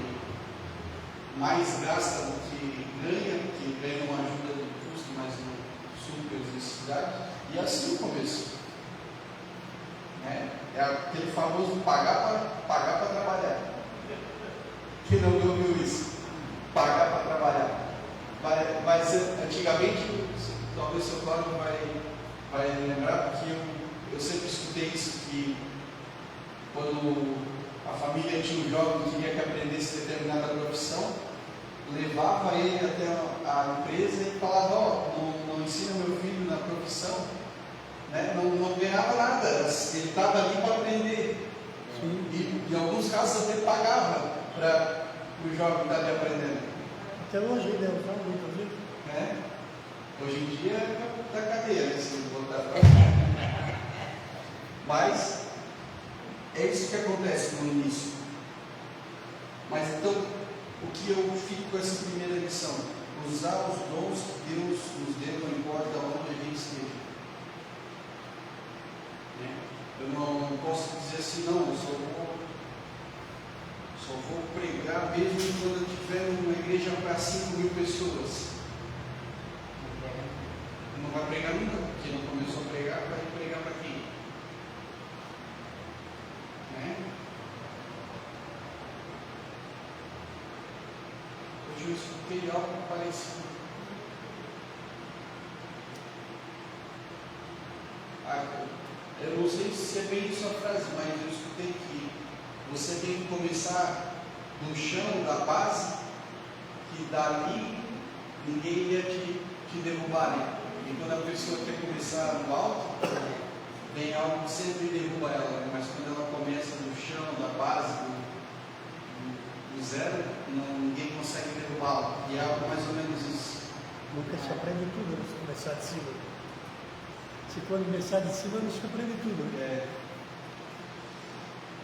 mais gasta do que ganha, porque ganha uma ajuda de custo, mas não supre as necessidades. E é assim o começo. É aquele famoso pagar para trabalhar. Quem não ouviu isso? Pagar para trabalhar. Vai ser, antigamente, talvez o seu Cláudio vai lembrar, porque eu sempre escutei isso, que quando a família tinha um jovem que queria que aprendesse determinada profissão, levava ele até a empresa e falava, não ensina meu filho na profissão, né? Não ganhava nada, ele estava ali para aprender. E em alguns casos até pagava para o jovem estar ali aprendendo. Até hoje ainda é usado muitas vezes. Hoje em dia é da cadeia, se botar para Mas é isso que acontece no início. Mas então, o que eu fico com essa primeira lição? Usar os dons que Deus nos deu, não importa onde a gente esteja. Eu não posso dizer assim, não, eu só vou pregar mesmo quando eu estiver numa igreja para 5.000 pessoas. Não vai pregar nunca, porque não começou a pregar, vai pregar para quem? Hoje eu escutei algo parecido. Eu não sei se é bem isso a frase, mas eu escutei que você tem que começar no chão da base, que dali ninguém ia te derrubar, né? E quando a pessoa quer começar no alto, vem algo que sempre derruba ela, né? Mas quando ela começa no chão da base, do zero, ninguém consegue derrubá-la. E é algo mais ou menos isso. Nunca se aprende tudo antes de começar de cima. Se for começar de cima, não se aprende tudo.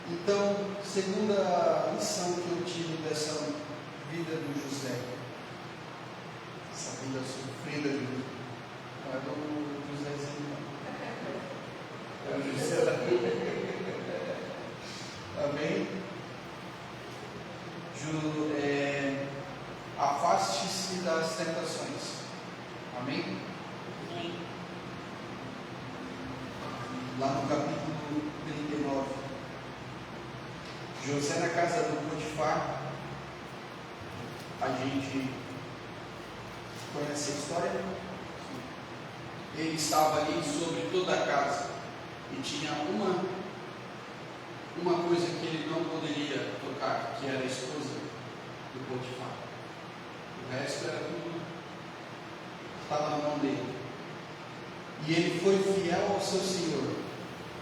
Então, segunda lição que eu tive dessa vida do José, essa vida sofrida de José, não é do Josézinho, não. É o José da vida. Amém? Afaste-se das tentações. Amém? Lá no capítulo 39, José na casa do Potifar, a gente conhece a história? Ele estava ali sobre toda a casa e tinha uma coisa que ele não poderia tocar, que era a esposa do Potifar. O resto era tudo, estava na mão dele. E ele foi fiel ao seu Senhor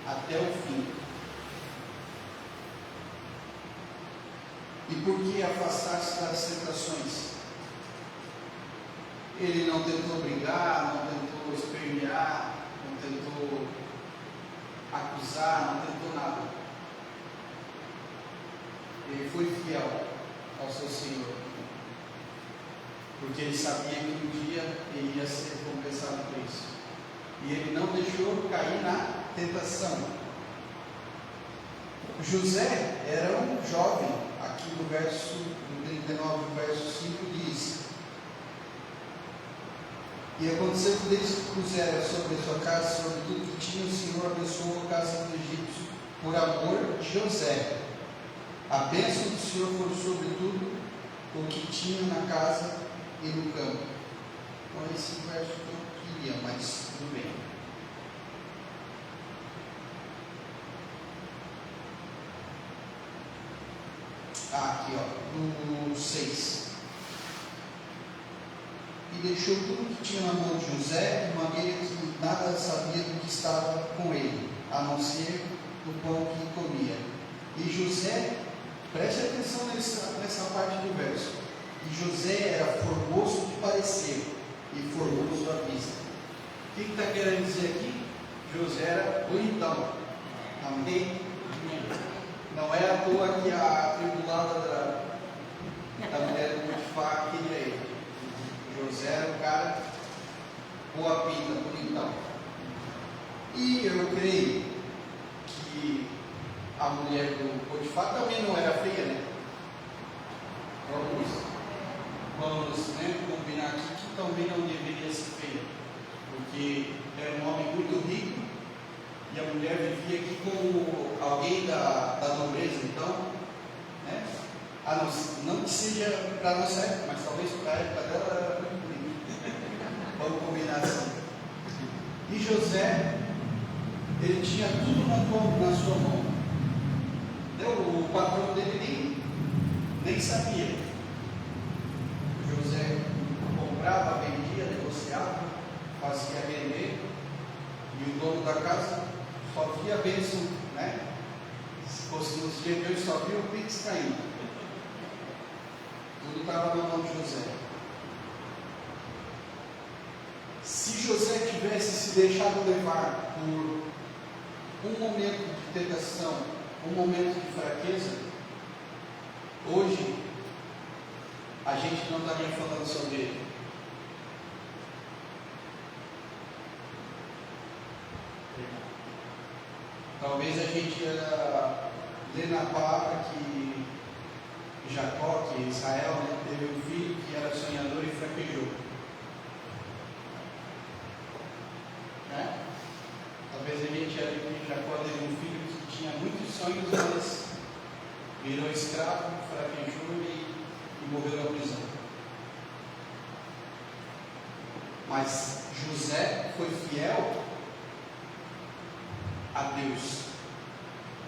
até o fim. E por que afastar-se das tentações? Ele não tentou brigar, não tentou espernear, não tentou acusar, não tentou nada. Ele foi fiel ao seu Senhor, porque ele sabia que um dia ele ia ser recompensado por isso. E ele não deixou cair na tentação. José era um jovem, aqui no verso 39, verso 5, diz: E aconteceu que desde que puseram sobre a sua casa, sobre tudo que tinha, o Senhor abençoou a casa do Egito, por amor de José. A bênção do Senhor foi sobre tudo o que tinha na casa e no campo. Então, esse verso que eu queria, mas tudo bem. Aqui, ó, no 6. E deixou tudo que tinha na mão de José, de maneira que nada sabia do que estava com ele, a não ser do pão que comia. E José, preste atenção nessa parte do verso. E José era formoso de parecer e formoso à vista. O que está querendo dizer aqui? José era bonitão. Amém? Não é à toa que a tribulada da mulher do Potifar queria ele. José era um cara boa pinta, bonitão. E eu creio que a mulher do Potifar também não era feia, né? Vamos combinar aqui que também não deveria ser feia, porque era um homem muito rico e a mulher vivia aqui como alguém da nobreza, então, né? Não que seja para a nossa época, mas talvez para a época dela era muito bonita. Vamos combinar assim. E José, ele tinha tudo na sua mão. O patrão dele nem sabia. José comprava, vendia, negociava, fazia render, e o dono da casa só via a bênção, né? Se fosse nos dias de hoje, só via o pix caindo. Tudo estava na mão de José. Se José tivesse se deixado levar por um momento de tentação, um momento de fraqueza, hoje a gente não estaria falando sobre ele. Talvez a gente ia ler na palavra que Jacó, que Israel, né, teve um filho que era sonhador e fraquejou. Né? Talvez a gente ia ler que Jacó teve um filho que tinha muitos sonhos, mas virou escravo, fraquejou e morreu na prisão. Mas José foi fiel a Deus,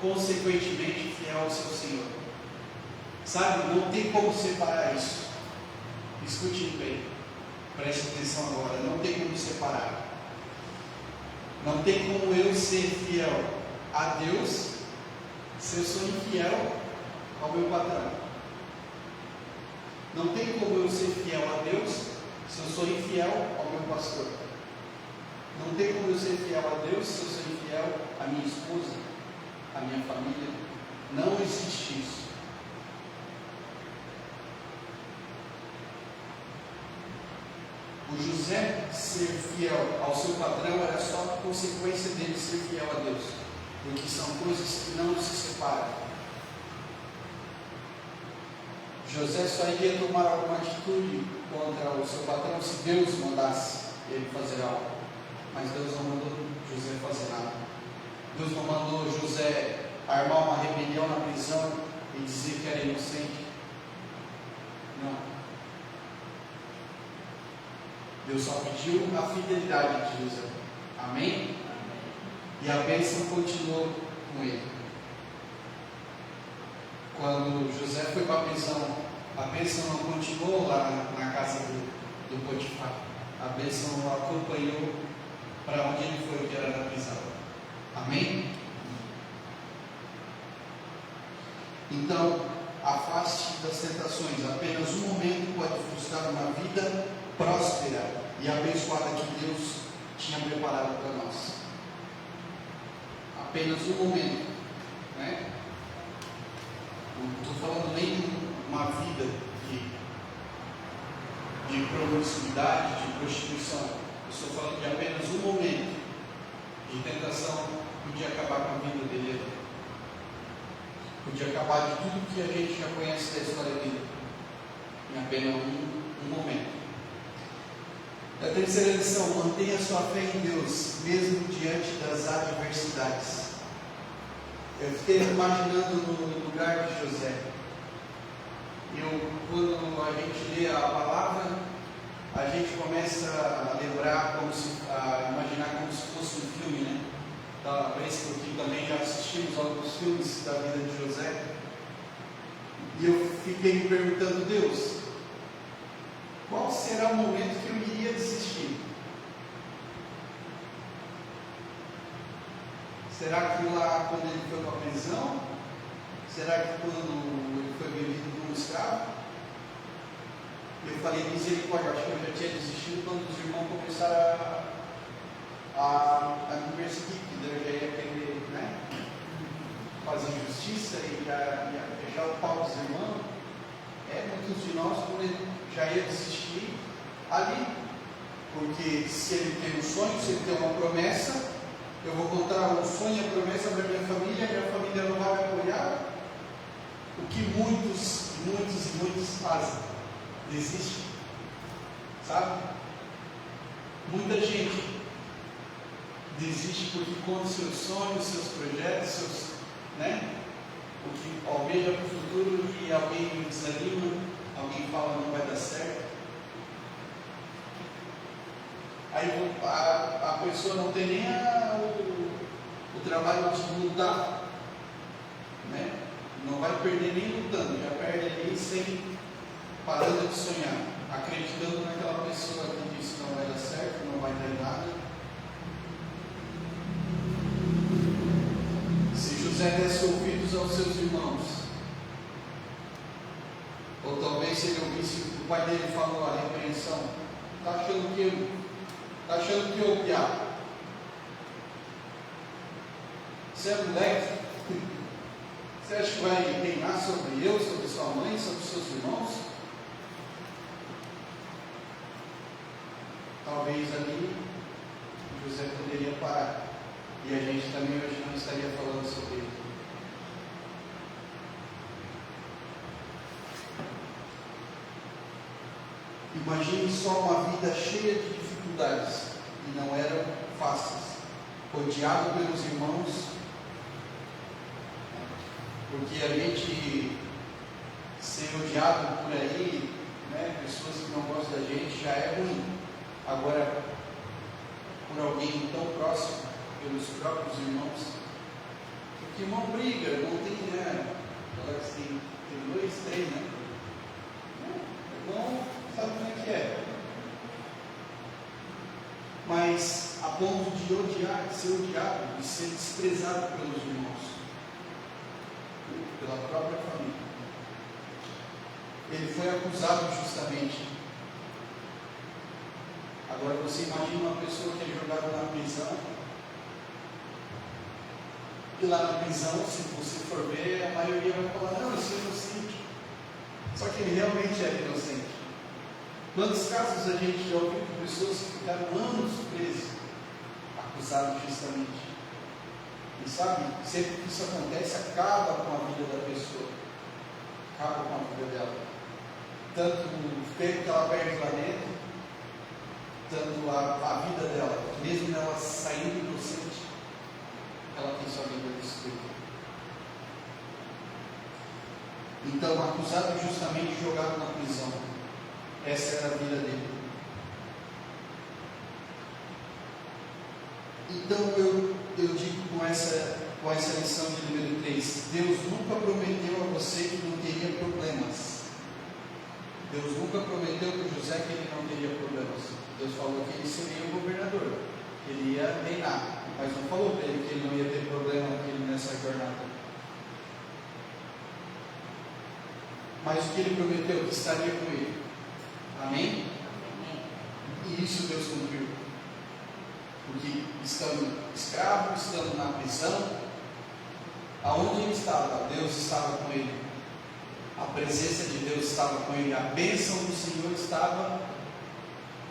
consequentemente fiel ao seu Senhor. Sabe, não tem como separar isso. Escute bem, preste atenção agora, não tem como separar. Não tem como eu ser fiel a Deus se eu sou infiel ao meu patrão. Não tem como eu ser fiel a Deus se eu sou infiel ao meu pastor. Não tem como eu ser fiel a Deus se eu sou infiel à minha esposa, à minha família. Não existe isso. O José ser fiel ao seu patrão era só consequência dele ser fiel a Deus, porque são coisas que não se separam. José só iria tomar alguma atitude contra o seu patrão se Deus mandasse ele fazer algo. Mas Deus não mandou José fazer nada. Deus não mandou José armar uma rebelião na prisão e dizer que era inocente. Não. Deus só pediu a fidelidade de José. Amém? E a bênção continuou com ele. Quando José foi para a prisão, a bênção não continuou lá na casa do Potifar. A bênção o acompanhou para onde ele foi, que era na prisão. Amém? Então, afaste das tentações. Apenas um momento pode frustrar uma vida próspera e abençoada que Deus tinha preparado para nós. Apenas um momento, né? Não estou falando nem de uma vida de promiscuidade, de prostituição. Eu estou falando de apenas um momento de tentação que podia acabar com a vida dele. Podia acabar de tudo que a gente já conhece da história dele, em apenas um momento. A terceira lição: mantenha sua fé em Deus, mesmo diante das adversidades. Eu fiquei imaginando no lugar de José. Quando a gente lê a palavra, a gente começa a lembrar, a imaginar como se fosse um filme, né? Talvez porque também já assistimos alguns filmes da vida de José. E eu fiquei me perguntando: Deus, qual será o momento que eu iria desistir? Será que lá quando ele foi para a prisão? Será que quando ele foi vendido como escravo? Eu falei misericórdia, acho que eu já tinha desistido quando os irmãos começaram a me perseguir, que eu já ia querer, né, fazer justiça e ia fechar o pau dos irmãos. Muitos de nós já ia desistir ali, porque se ele tem um sonho, se ele tem uma promessa, eu vou contar o sonho e a promessa para minha família não vai me apoiar. O que muitos fazem? Desistem, sabe? Muita gente desiste porque conta seus sonhos, seus projetos, o que almeja para o futuro, e alguém desanima, alguém fala não vai dar certo. Aí a pessoa não tem nem o trabalho de lutar, né? Não vai perder nem lutando, já perde ali sem parando de sonhar, acreditando naquela pessoa que disse não vai dar certo, não vai dar nada. Se José desse ouvidos aos seus irmãos, ou talvez se ele ouvisse o que o pai dele falou, a repreensão, está achando que é o piado? Você é moleque? Você acha que vai reinar sobre eu, sobre sua mãe, sobre seus irmãos? Talvez ali José poderia parar. E a gente também hoje não estaria falando sobre ele. Imagine só uma vida cheia de dificuldades, e não eram fáceis, odiado pelos irmãos, porque a gente ser odiado por aí, né, pessoas que não gostam da gente, já é ruim. Agora, por alguém tão próximo, pelos próprios irmãos, porque irmão briga, irmão tem, agora tem 2, 3, né? Irmão sabe como é que é. Mas a ponto de odiar, de ser odiado, de ser desprezado pelos irmãos, pela própria família. Ele foi acusado justamente. Agora você imagina uma pessoa que é jogada na prisão, e lá na prisão, se você for ver, a maioria vai falar: não, eu sou inocente. Só que ele realmente era inocente. Quantos casos a gente já ouviu de pessoas que ficaram anos presas, acusadas justamente? E sabe, sempre que isso acontece, acaba com a vida da pessoa, acaba com a vida dela. Tanto o tempo que ela perde lá dentro, tanto a vida dela, mesmo ela saindo inocente, ela tem sua vida destruída. Então, acusado justamente, jogado na prisão. Essa era a vida dele. Então eu digo com essa lição de número 3, Deus nunca prometeu a você que não teria problemas. Deus nunca prometeu para José que ele não teria problemas. Deus falou que ele seria o governador, que ele ia reinar, mas não falou para ele que ele não ia ter problema nessa jornada. Mas o que ele prometeu? Que estaria com ele. Amém? E isso Deus cumpriu. Porque estando escravo, estando na prisão, aonde ele estava, Deus estava com ele. A presença de Deus estava com ele. A bênção do Senhor estava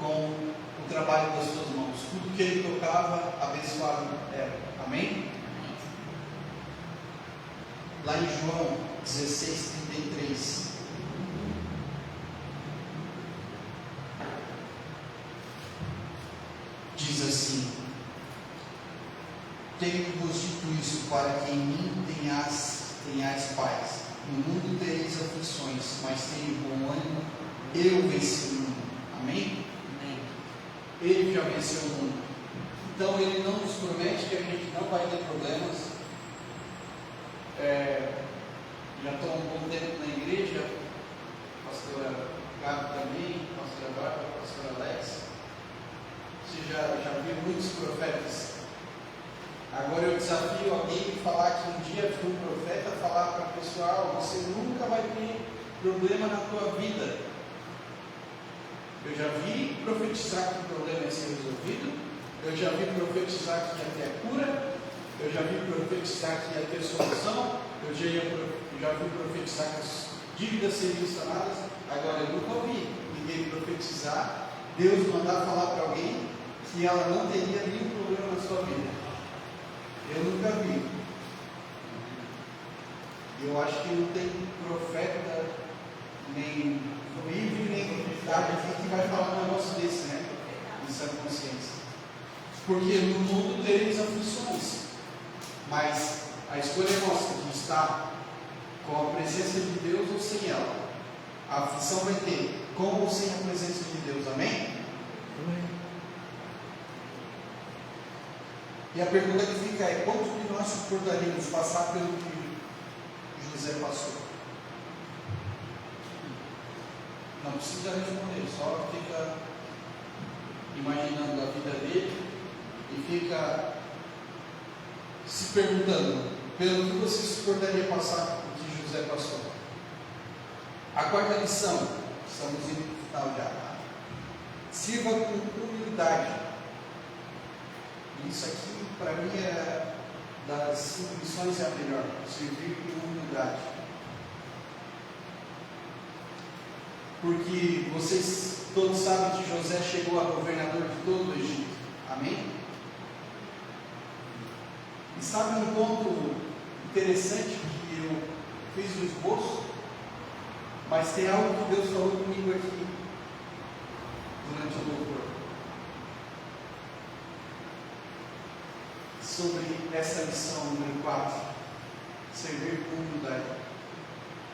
com o trabalho das suas mãos. Tudo que ele tocava, abençoado era. Amém? lá em João 16:33. Diz assim: tenho-vos dito isso para que em mim tenhais paz. No mundo tereis aflições, mas tenho bom ânimo, eu venci o mundo. Amém? Amém. Ele já venceu o mundo. Então ele não nos promete que a gente não vai ter problemas. Já estou há um bom tempo na igreja, pastora Gabi também, pastora Bárbara, pastor Alex. Você já viu muitos profetas. Agora eu desafio alguém a falar que um dia foi um profeta, falar para o pessoal: você nunca vai ter problema na tua vida. Eu já vi profetizar que o problema ia ser resolvido. Eu já vi profetizar que ia ter a cura. Eu já vi profetizar que ia ter solução. Eu já vi profetizar que as dívidas seriam sanadas. Agora eu nunca ouvi ninguém profetizar, Deus mandar falar para alguém que ela não teria nenhum problema na sua vida. Eu nunca vi. Eu acho que não tem profeta, nem livre, nem comunidade aqui que vai falar um negócio desse, né? Isso é consciência. Porque no mundo tereis aflições, mas a escolha é nossa, de estar com a presença de Deus ou sem ela. A aflição vai ter, com ou sem a presença de Deus, amém? Amém. E a pergunta que fica é: quanto que nós suportaríamos passar pelo que José passou? Não precisa responder, só fica imaginando a vida dele e fica se perguntando pelo que você suportaria passar o que José passou. A quarta lição, estamos indo para o final já. Sirva com humildade. Isso aqui, para mim, é das 5 lições é a melhor. Servir com humildade. Porque vocês todos sabem que José chegou a governador de todo o Egito. Amém? E sabe um ponto interessante que eu fiz no esboço? Mas tem algo que Deus falou comigo aqui durante o louvor. Sobre essa lição número 4, servir com humildade.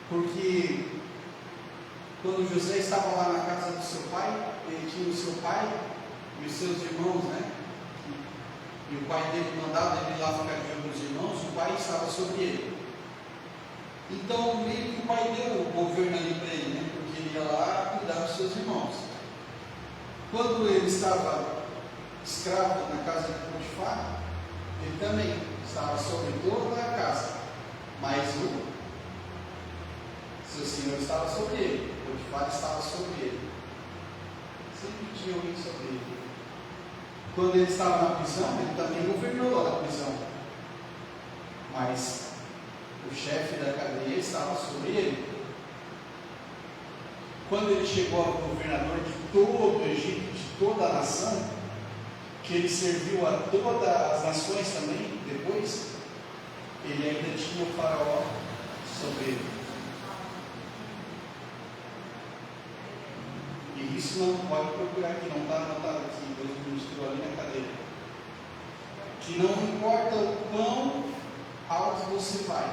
Porque quando José estava lá na casa do seu pai, ele tinha o seu pai e os seus irmãos, né? E o pai dele mandava ele lá ficar de olho nos irmãos, o pai estava sobre ele. Então, meio que o pai deu o governo ali para ele, né? Porque ele ia lá cuidar dos seus irmãos. Quando ele estava escravo na casa de Potifar, ele também estava sobre toda a casa, mas o seu senhor estava sobre ele, Potifar estava sobre ele. Sempre tinha alguém sobre ele. Quando ele estava na prisão, ele também governou lá na prisão, mas o chefe da cadeia estava sobre ele. Quando ele chegou ao governador de todo o Egito, de toda a nação, que ele serviu a todas as nações também, depois, ele ainda tinha o faraó sobre ele. E isso não pode procurar aqui, não está anotado aqui, Deus me mostrou ali na cadeira. Que não importa o quão alto você vai,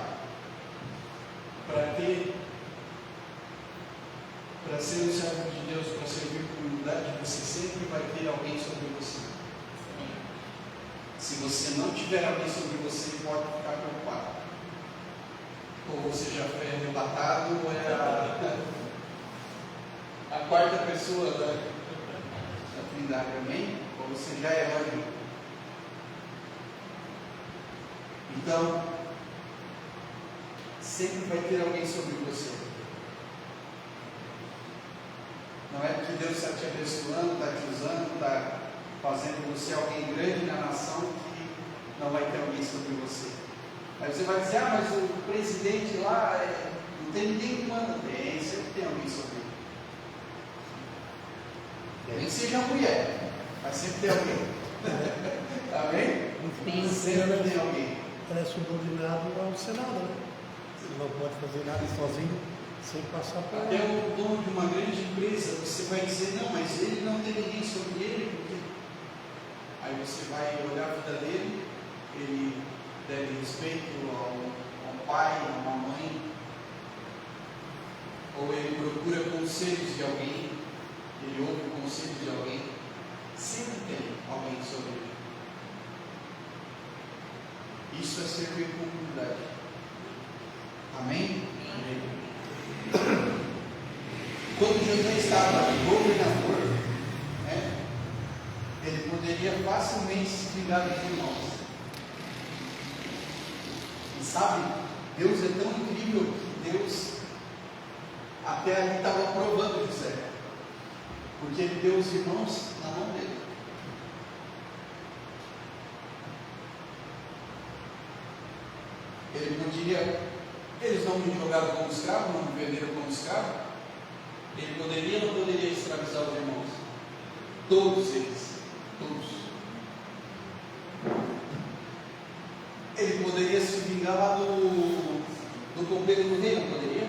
para ser um servo de Deus, para servir com humildade, você sempre vai ter alguém sobre você. Se você não tiver alguém sobre você, pode ficar preocupado. Ou você já foi arrebatado, ou é a quarta pessoa da Trindade, amém? Ou você já é anjo. Então, sempre vai ter alguém sobre você. Não é porque Deus está te abençoando, está te usando, está fazendo você alguém grande na nação que não vai ter alguém sobre você. Aí você vai dizer: mas o presidente lá não tem ninguém que manda. Tem, sempre tem alguém sobre ele. Nem que seja mulher, mas sempre tem alguém. Amém? Sempre tem alguém. Parece subordinado ao Senado, né? Você não pode fazer nada sozinho sem passar por Até ela. o dono de uma grande empresa, você vai dizer, não, mas ele não tem ninguém sobre ele, porque... Aí você vai olhar a vida dele, ele deve respeito ao pai, a uma mãe, ou ele procura conselhos de alguém, ele ouve o conselho de alguém, sempre tem alguém sobre ele. Isso é servir com humildade. Amém? Quando José estava governador, né, ele poderia facilmente se vingar dos irmãos. E sabe, Deus é tão incrível que Deus até ali estava provando José, porque ele deu os irmãos na mão dele. Ele poderia, eles não me jogaram como escravo, não me venderam como escravo. Ele poderia ou não poderia escravizar os irmãos? Todos eles, todos. Ele poderia se vingar lá do copeiro do rei, não poderia?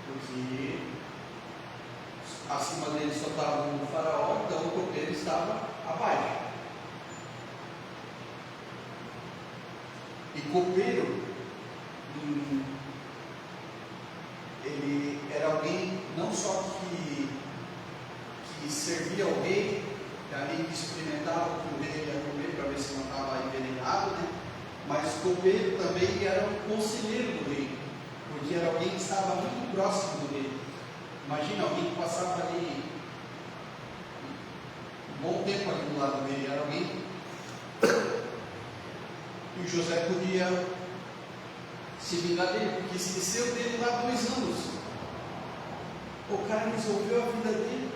Porque acima dele só estava o faraó, então o copeiro estava abaixo. E copeiro, ele era alguém não só que servia ao rei, ali que experimentava o que o rei ia comer para ver se não estava envenenado, né? Mas copeiro também era um conselheiro do rei, porque era alguém que estava muito próximo do rei. Imagina alguém que passava ali um bom tempo ali do lado dele, era alguém. E o José podia se vingar dele, porque esqueceu dele lá 2 anos. O cara resolveu a vida dele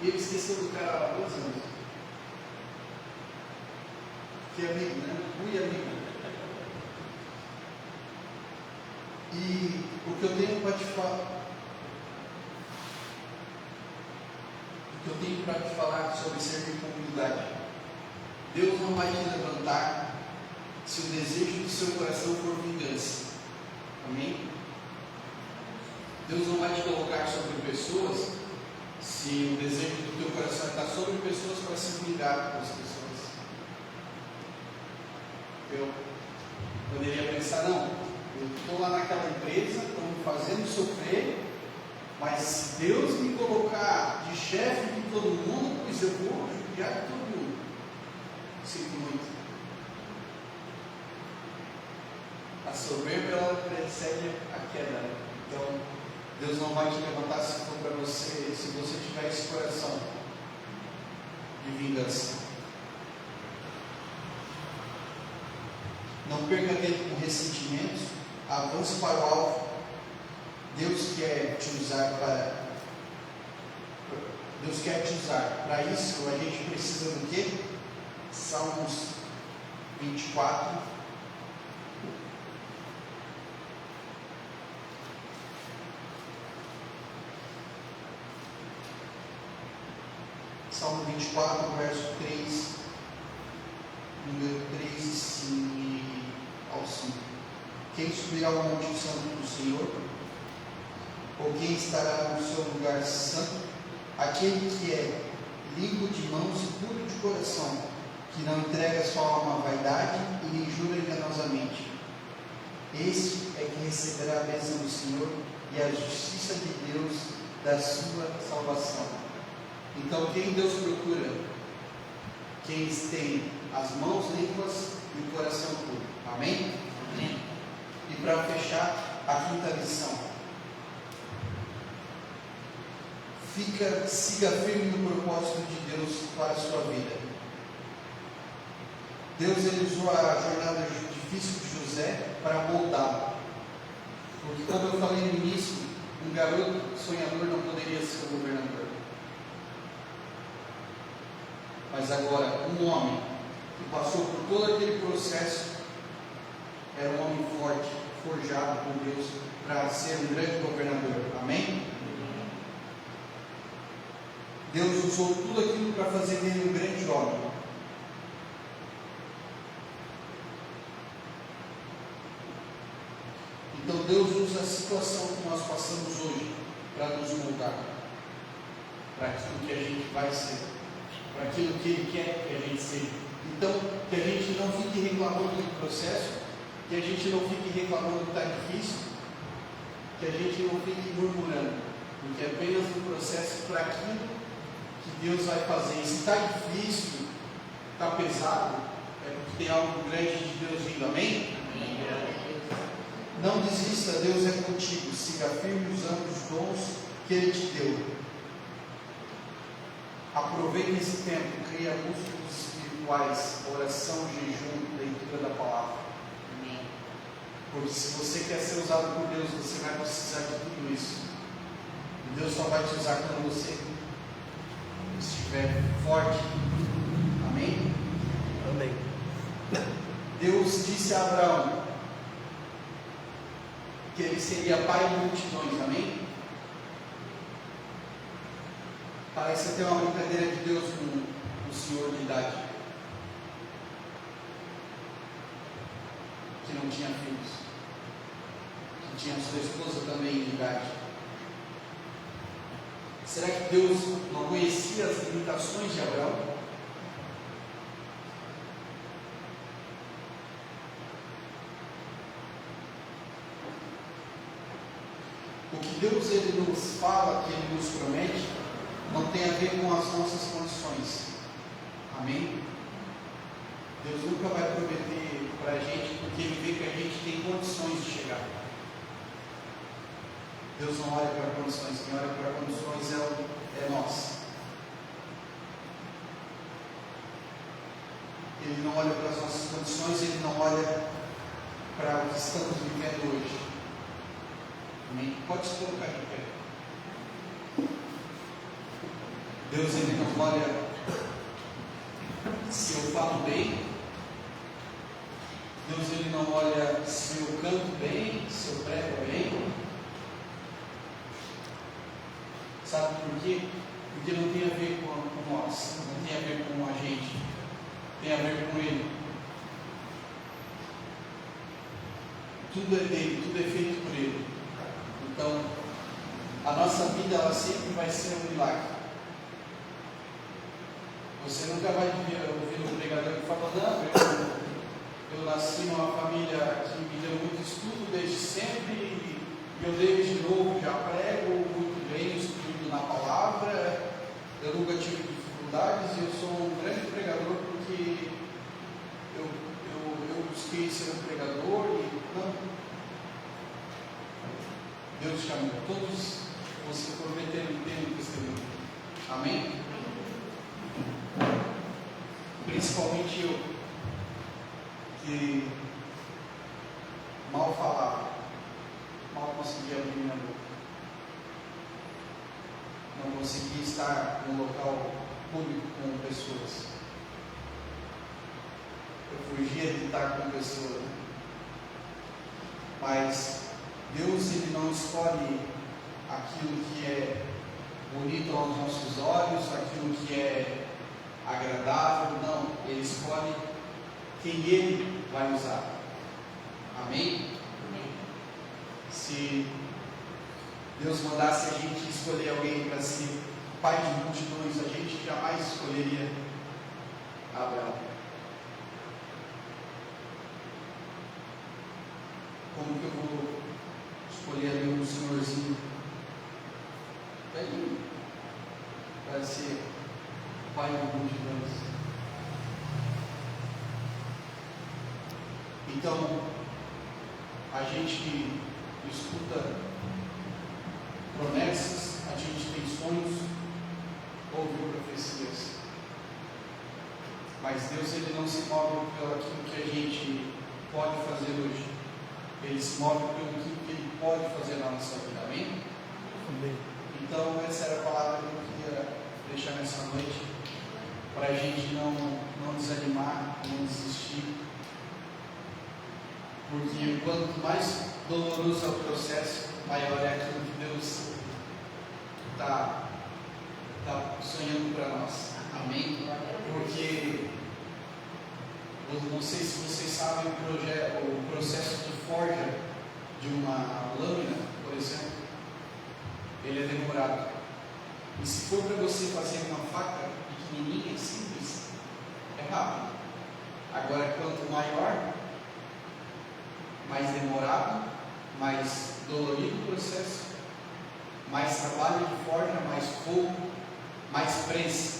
e ele esqueceu do cara há 2 anos. Que amigo, né? Muito amigo. E o que eu tenho para te falar, sobre servir com humildade. Deus não vai te levantar se o desejo do seu coração for vingança. Amém? Deus não vai te colocar sobre pessoas se o desejo do teu coração está sobre pessoas para se vingar com as pessoas. Eu poderia pensar, não, eu estou lá naquela empresa, estão me fazendo sofrer, mas se Deus me colocar de chefe de todo mundo, pois eu vou judiar de todo mundo. Sinto muito. A soberba ela precede a queda. Então, Deus não vai te levantar se for para você, se você tiver esse coração de vingança. Não perca tempo com ressentimentos, avance para o alvo. Deus quer te usar para isso. A gente precisa do quê? Salmos 24. Salmo 24, verso 3, número 3 ao 5. Quem subirá ao monte santo do Senhor? Ou quem estará no seu lugar santo? Aquele que é limpo de mãos e puro de coração, que não entrega sua alma à vaidade e nem jura enganosamente. Esse é que receberá a bênção do Senhor e a justiça de Deus da sua salvação. Então, quem Deus procura? Quem tem as mãos limpas e o coração puro. Amém? Amém. E para fechar, a quinta lição. Siga firme no propósito de Deus para a sua vida. Deus ele usou a jornada difícil de José para moldá-lo. Porque, como eu falei no início, um garoto sonhador não poderia ser um governador. Mas agora, um homem que passou por todo aquele processo era um homem forte, forjado por Deus para ser um grande governador. Amém? Deus usou tudo aquilo para fazer dele um grande homem. Deus usa a situação que nós passamos hoje para nos moldar, para aquilo que a gente vai ser, para aquilo que Ele quer que a gente seja. Então, que a gente não fique reclamando do processo, que a gente não fique reclamando que está difícil, que a gente não fique murmurando, porque é apenas um processo para aquilo que Deus vai fazer. E se está difícil, está pesado, é porque tem algo grande de Deus vindo, amém? Não desista, Deus é contigo, siga firme usando os dons que Ele te deu. Aproveite esse tempo, cria músculos espirituais, oração, jejum, leitura da palavra. Porque se você quer ser usado por Deus, você vai precisar de tudo isso. E Deus só vai te usar quando você estiver forte. Amém? Amém. Deus disse a Abraão que ele seria pai de multidões. Amém? Parece até uma brincadeira de Deus com o senhor de idade, que não tinha filhos, que tinha sua esposa também de idade. Será que Deus não conhecia as limitações de Abraão? O que Deus ele nos fala, que Ele nos promete, não tem a ver com as nossas condições. Amém? Deus nunca vai prometer para a gente porque Ele vê que a gente tem condições de chegar. Deus não olha para condições, quem olha para condições é nós. Ele não olha para as nossas condições, Ele não olha para o que estamos vivendo hoje. Amém? Pode se colocar de pé. Deus ele não olha se eu falo bem. Deus ele não olha se eu canto bem, se eu prego bem. Sabe por quê? Porque não tem a ver com nós, não tem a ver com a gente, tem a ver com Ele. Tudo é dele, tudo é feito por Ele. Então, a nossa vida ela sempre vai ser um milagre. Você nunca vai ouvir um pregador que fala, não, eu nasci numa família que me deu muito estudo desde sempre e eu desde novo já prego muito bem, estudo na palavra, eu nunca tive dificuldades e eu sou um grande pregador porque eu busquei ser um pregador e não. Deus chamou todos, você prometeram ter um testemunho. Amém? Principalmente eu, que mal falava, mal conseguia abrir minha boca, não conseguia estar no local público com pessoas, eu fugia de estar com pessoas, mas Deus ele não escolhe aquilo que é bonito aos nossos olhos, aquilo que é agradável, não, Ele escolhe quem Ele vai usar. Amém? Amém. Se Deus mandasse a gente escolher alguém para ser pai de multidões, a gente jamais escolheria Abraão. Como que eu vou escolher ali um senhorzinho velhinho para ser pai de multidões? Então, a gente escuta promessas, a gente tem sonhos, ouve profecias, mas Deus ele não se move pelo aquilo que a gente pode fazer hoje, Ele se move pelo que Ele pode fazer na nossa vida. Amém? Amém. Então essa era a palavra que eu queria deixar nessa noite, para a gente não desanimar, não desistir, porque quanto mais doloroso é o processo, maior é aquilo que Deus está sonhando para nós. Amém? Porque eu não sei se vocês sabem o processo de forja de uma lâmina, por exemplo, ele é demorado. E se for para você fazer uma faca pequenininha, simples, é rápido. Agora, quanto maior, mais demorado, mais dolorido o processo, mais trabalho de forja, mais fogo, mais prensa.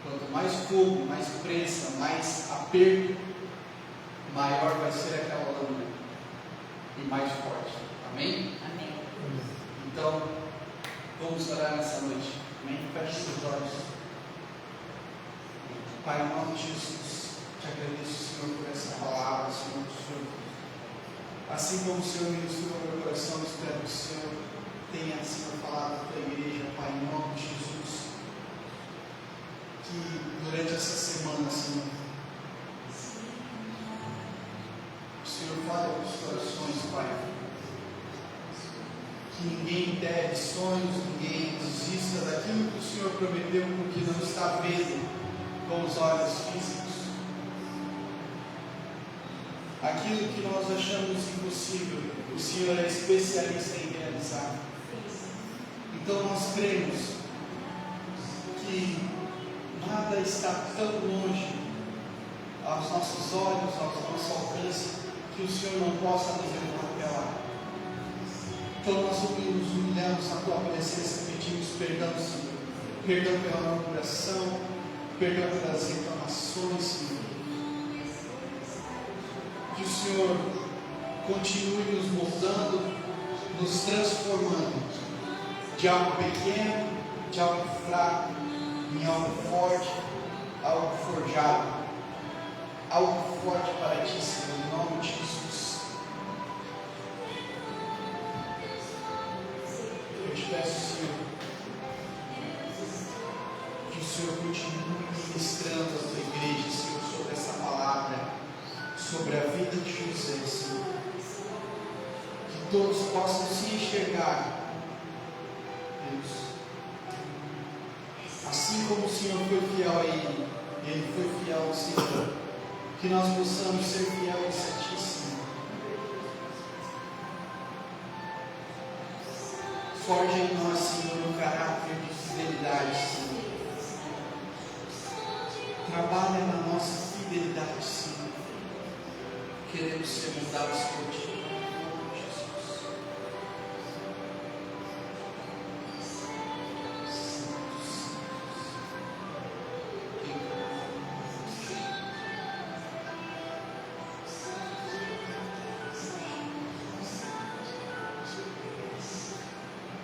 Quanto mais fogo, mais prensa, mais aperto, maior vai ser aquela lâmina e mais forte. Amém? Amém. Então, vamos orar nessa noite. Amém? Feche seus olhos. Pai, em nome de Jesus, te agradeço, Senhor, por essa palavra, Senhor, assim como o Senhor ministrou no meu coração, espero que o Senhor tenha, Senhor, falado para a igreja, Pai, em nome de Jesus, que durante essa semana, Senhor, o Senhor fale aos corações, Pai, que ninguém deve sonhos, ninguém desista daquilo que o Senhor prometeu, porque não está vendo com os olhos físicos. Aquilo que nós achamos impossível, o Senhor é especialista em realizar. Então nós cremos que nada está tão longe aos nossos olhos, ao nosso alcance, que o Senhor não possa nos levar até lá. Então nós nos humilhamos na tua presença, pedimos perdão, Senhor. Perdão pela murmuração, perdão pelas reclamações, Senhor. Que o Senhor continue nos moldando, nos transformando de algo pequeno, de algo fraco, em algo forte, algo forjado, algo forte para ti, Senhor, em nome de Jesus. Eu te peço, Senhor, que o Senhor continue ministrando a tua igreja, Senhor, sobre essa palavra, sobre a vida de José, Senhor. Que todos possam se enxergar, Deus. Assim como o Senhor foi fiel a ele, ele foi fiel ao Senhor. Que nós possamos ser fiéis a ti, Senhor. Forja em nós, Senhor, um caráter de fidelidade, Senhor. Trabalha na nossa fidelidade, Senhor. Queremos ser mudados por ti.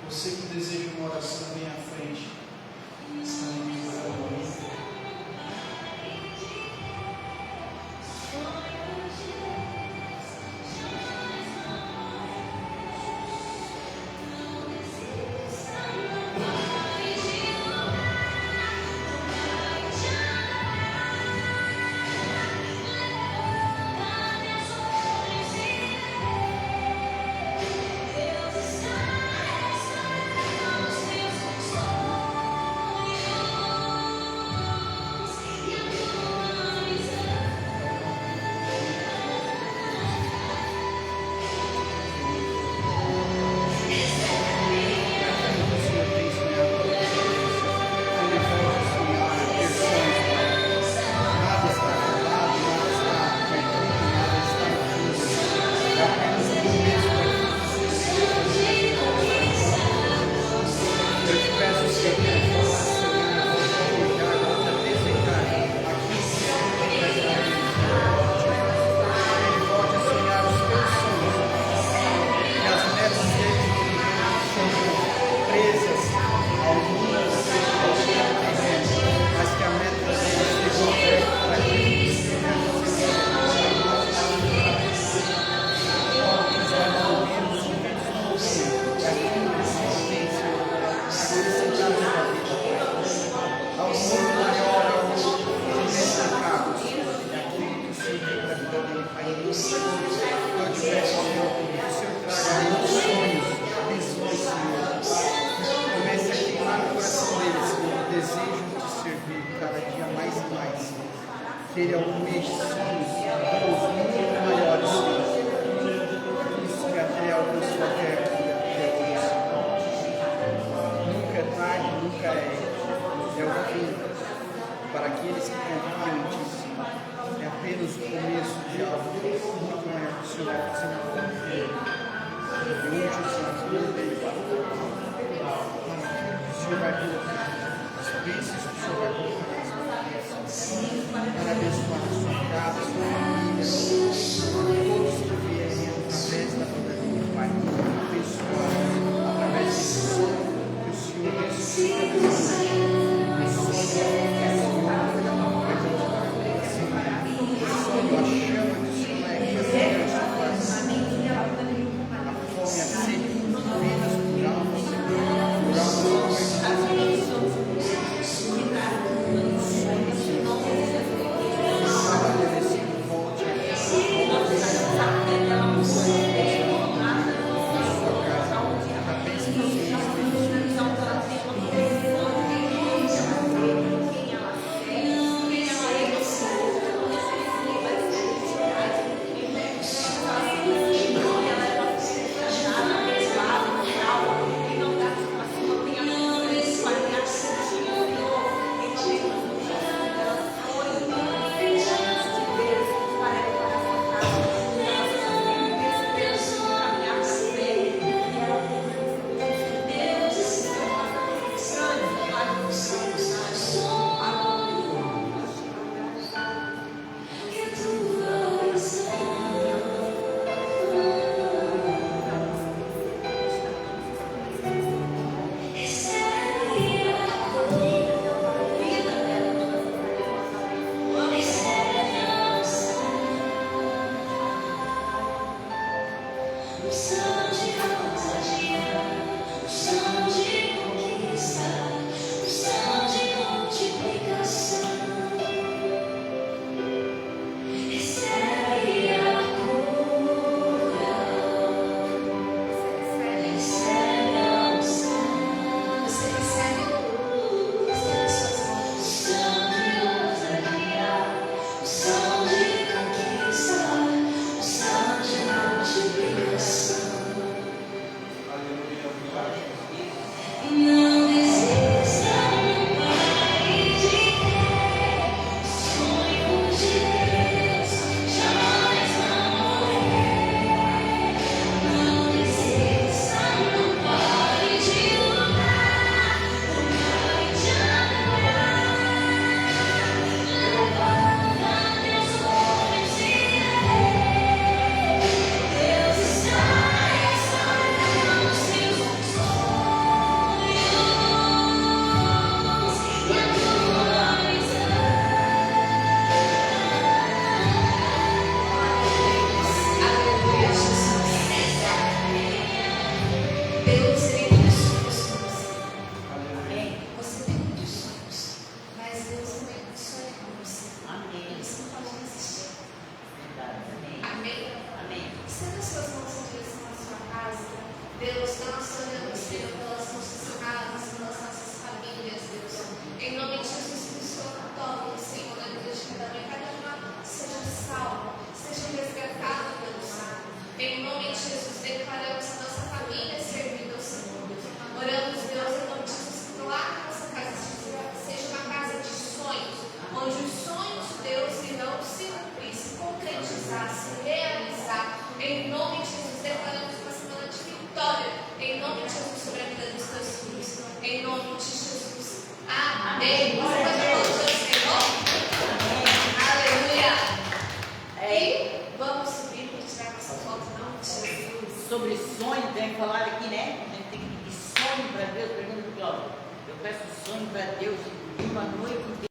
Você que deseja uma oração, vem à frente. Está em Ele almeja sonhos muito maiores. qualquer evolução. Nunca é tarde, nunca é o fim. Para aqueles que confiam em ti, Senhor, é apenas o começo de algo muito maior que o Senhor vai fazer na vida dele. E hoje o Senhor veio para o Senhor vai colocar as bênçãos que o Senhor vai colocar nas bênçãos para abençoar a sua casa, a sua família, todos que vierem através da vida dele, Pai, abençoar através desse sonho que o Senhor ressuscita nessa noite. Esse sonho é a chama que o Senhor vai requerer no seu coração. A fome, a sede, vidas por almas, por almas Sobre sonho, tem que falar aqui, né? A gente tem que pedir sonho para Deus, pergunta para o Cláudio. Eu peço sonho para Deus, uma noite inteira.